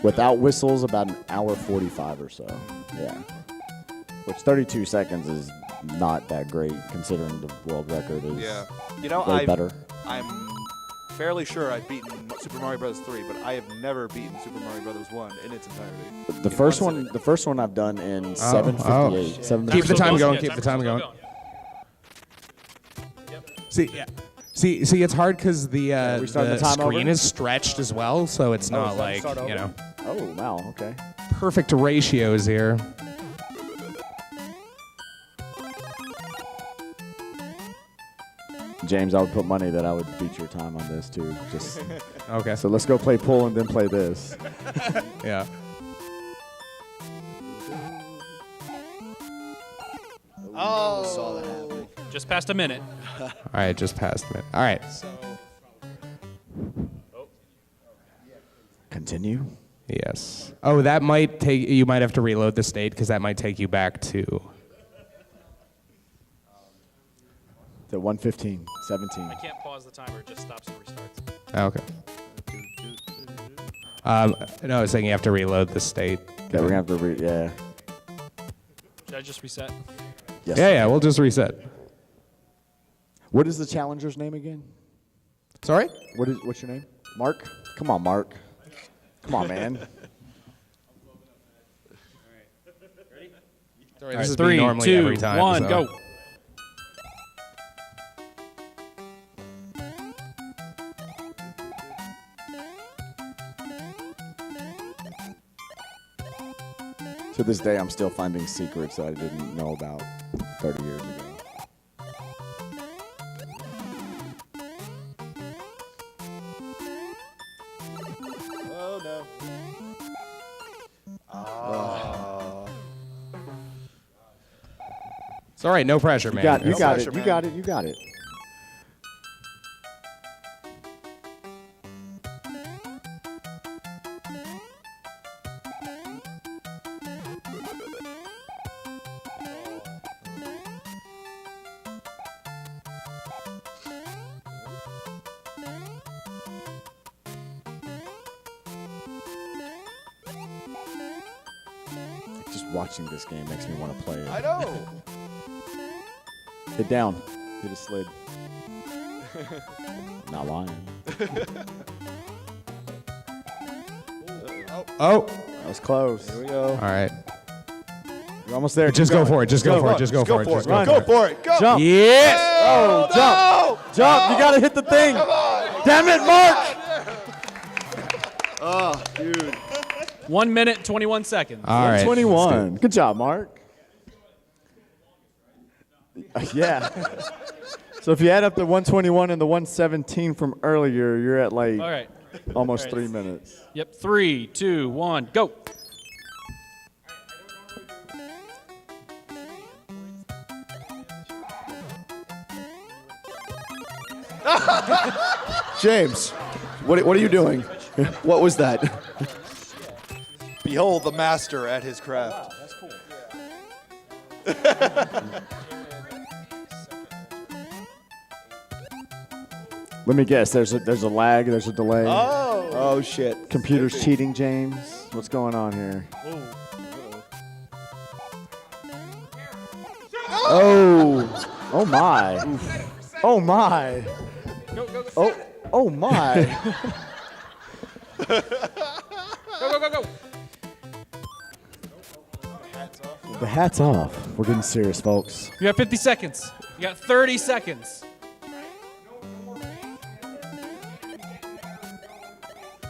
Speaker 4: Without whistles, about an hour 45 or so. Yeah. Which 32 seconds is not that great considering the world record is
Speaker 6: Yeah. You know,
Speaker 4: way better.
Speaker 6: I'm fairly sure I've beaten Super Mario Bros. 3, but I have never beaten Super Mario Bros. 1 in its entirety.
Speaker 4: The first one I've done in 7:58. 7
Speaker 5: Keep the
Speaker 4: minutes.
Speaker 5: time going.
Speaker 2: Yeah,
Speaker 5: Keep the time
Speaker 2: timer's
Speaker 5: going.
Speaker 2: still
Speaker 5: See, yeah. See, it's hard because the
Speaker 4: we starting the time
Speaker 5: screen
Speaker 4: over?
Speaker 5: is stretched as well, so it's not
Speaker 4: is that
Speaker 5: like
Speaker 4: start over?
Speaker 5: you know
Speaker 4: Oh, wow, okay.
Speaker 5: perfect ratios here.
Speaker 4: James, I would put money that I would beat your time on this too. Just
Speaker 5: Okay.
Speaker 4: so let's go play pool and then play this.
Speaker 5: Yeah.
Speaker 6: Oh, saw that happening.
Speaker 2: Just past a minute.
Speaker 5: All right, just past a minute. All right.
Speaker 4: Continue.
Speaker 5: Yes. Oh, that might take. You might have to reload the state because that might take you back to.
Speaker 4: To 1:15. 17.
Speaker 2: I can't pause the timer. It just stops and restarts.
Speaker 5: Oh, okay. No, I was saying you have to reload the state.
Speaker 4: Yeah, we're going to have to yeah.
Speaker 2: Should I just reset?
Speaker 4: Yes.
Speaker 5: Yeah, we'll just reset.
Speaker 4: What is the challenger's name again?
Speaker 5: Sorry?
Speaker 4: What's your name? Mark? Come on, Mark. Come on, man.
Speaker 5: Sorry,
Speaker 2: All
Speaker 5: this
Speaker 2: right,
Speaker 5: is
Speaker 2: 3,
Speaker 5: normally
Speaker 2: 2,
Speaker 5: every time.
Speaker 2: 1,
Speaker 5: so.
Speaker 2: go.
Speaker 4: To this day, I'm still finding secrets that I didn't know about 30 years ago.
Speaker 6: Oh, no.
Speaker 5: It's all right, no pressure, man.
Speaker 4: You got it. Just watching this game makes me want to play it.
Speaker 6: I know.
Speaker 4: Hit down. Hit a slid. Not lying.
Speaker 5: Oh.
Speaker 4: That was close.
Speaker 6: Here we go.
Speaker 5: All right.
Speaker 4: You're almost there.
Speaker 5: Just go for it. Just go for it. Just go for it. Just go for it.
Speaker 6: Go.
Speaker 4: Jump.
Speaker 5: Yes.
Speaker 4: Oh, jump. Jump. You got to hit the thing. Damn it, Mark.
Speaker 6: Oh, dude.
Speaker 2: 1 minute, 21 seconds.
Speaker 5: All right.
Speaker 4: 21. Good job, Mark. Yeah. So if you add up the 121 and the 117 from earlier, you're at like
Speaker 2: All right.
Speaker 4: almost
Speaker 2: All right.
Speaker 4: 3 minutes.
Speaker 2: Yep. 3, 2, 1, go.
Speaker 7: James, what are you doing? What was that?
Speaker 6: Behold the master at his craft.
Speaker 4: Let me guess. There's a lag. There's a delay.
Speaker 6: Oh shit.
Speaker 4: Computer's cheating, James. What's going on here? Oh. Oh my. Oh my. Oh my.
Speaker 2: Go.
Speaker 4: The hat's off. We're getting serious, folks.
Speaker 2: You got 50 seconds. You got 30 seconds.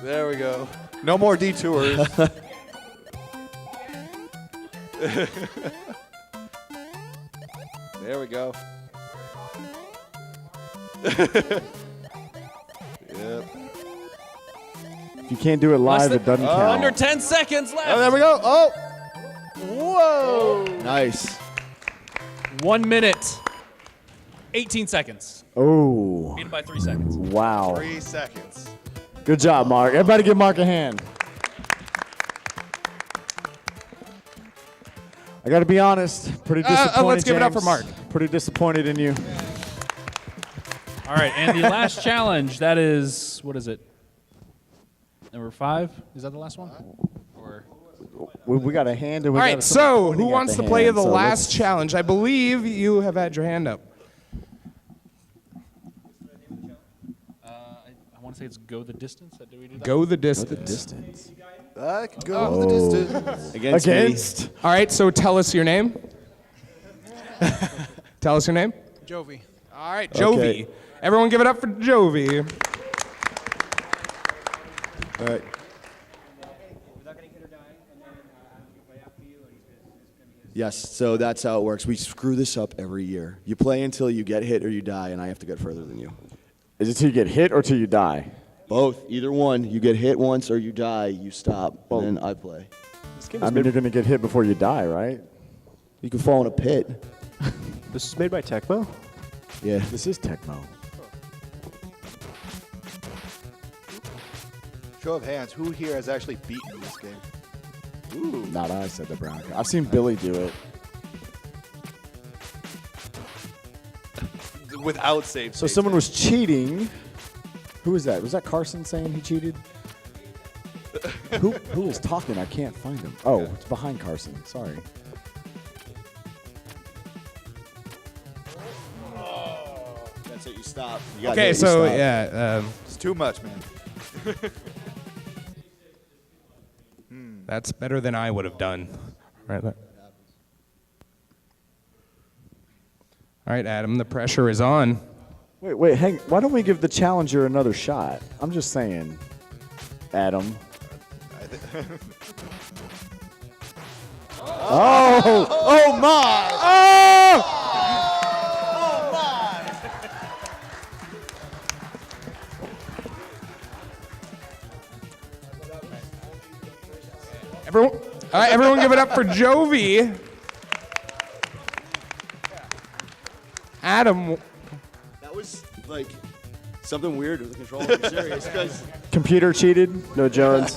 Speaker 6: There we go. No more detours. There we go. Yep.
Speaker 4: If you can't do it live, it doesn't count.
Speaker 2: Under 10 seconds left.
Speaker 6: Oh, there we go. Oh. Whoa.
Speaker 7: Nice.
Speaker 2: 1 minute, 18 seconds.
Speaker 4: Oh.
Speaker 2: Beat him by 3 seconds.
Speaker 4: Wow.
Speaker 6: 3 seconds.
Speaker 4: Good job, Mark. Everybody give Mark a hand. I got to be honest, pretty disappointed.
Speaker 5: Let's give it up for
Speaker 4: James.
Speaker 5: Mark.
Speaker 4: Pretty disappointed in you.
Speaker 2: All right, and the last challenge, that is, what is it? Number 5? Is that the last one? Or
Speaker 4: We got a hand. And we
Speaker 5: All
Speaker 4: got
Speaker 5: right,
Speaker 4: somebody
Speaker 5: so
Speaker 4: pointing
Speaker 5: who
Speaker 4: at
Speaker 5: wants
Speaker 4: the
Speaker 5: to play
Speaker 4: hand,
Speaker 5: the
Speaker 4: so
Speaker 5: last
Speaker 4: let's-
Speaker 5: challenge? I believe you have had your hand up.
Speaker 2: I want to say it's Go the Distance. Did we do that?
Speaker 5: Go the distance.
Speaker 6: I can go the distance.
Speaker 4: Against?
Speaker 5: All right, so tell us your name. Tell us your name.
Speaker 12: Jovi.
Speaker 5: All right, Jovi.
Speaker 4: Okay.
Speaker 5: Everyone give it up for Jovi.
Speaker 7: All right. Yes, so that's how it works. We screw this up every year. You play until you get hit or you die, and I have to get further than you.
Speaker 4: Is it till you get hit or till you die?
Speaker 7: Both, either one. You get hit once or you die, you stop, and then I play.
Speaker 4: I mean, you're going to get hit before you die, right?
Speaker 7: You can fall in a pit.
Speaker 3: This is made by Tecmo?
Speaker 7: Yeah.
Speaker 4: This is Tecmo.
Speaker 6: Show of hands, who here has actually beaten this game? Ooh.
Speaker 4: Not I, said the brown guy. I've seen Billy do it.
Speaker 6: without save.
Speaker 4: So someone was cheating. Who was that? Was that Carson saying he cheated? Who is talking? I can't find him. Oh, it's behind Carson. Sorry.
Speaker 7: That's it. You stop.
Speaker 5: Okay, so yeah,
Speaker 6: it's too much, man.
Speaker 5: that's better than I would have done. Right. All right, Adam, the pressure is on.
Speaker 4: Wait, hang. Why don't we give the challenger another shot? I'm just saying, Adam. Oh my! Oh!
Speaker 5: Everyone, all right, everyone, give it up for Jovi. Adam.
Speaker 7: That was like something weird with the controller. I'm serious, because
Speaker 4: Computer cheated. No Jones.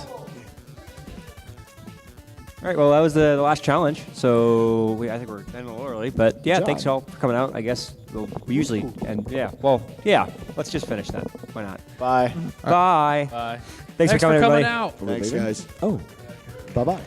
Speaker 1: All right, well, that was the last challenge. So I think we're ending a little early. But yeah,
Speaker 4: Good
Speaker 1: thanks
Speaker 4: job.
Speaker 1: all for coming out. I guess we usually end. Yeah, let's just finish that. Why not?
Speaker 4: Bye.
Speaker 1: Bye.
Speaker 2: Bye.
Speaker 1: Thanks for coming, everybody.
Speaker 2: out.
Speaker 7: thanks, guys.
Speaker 4: Oh, bye-bye.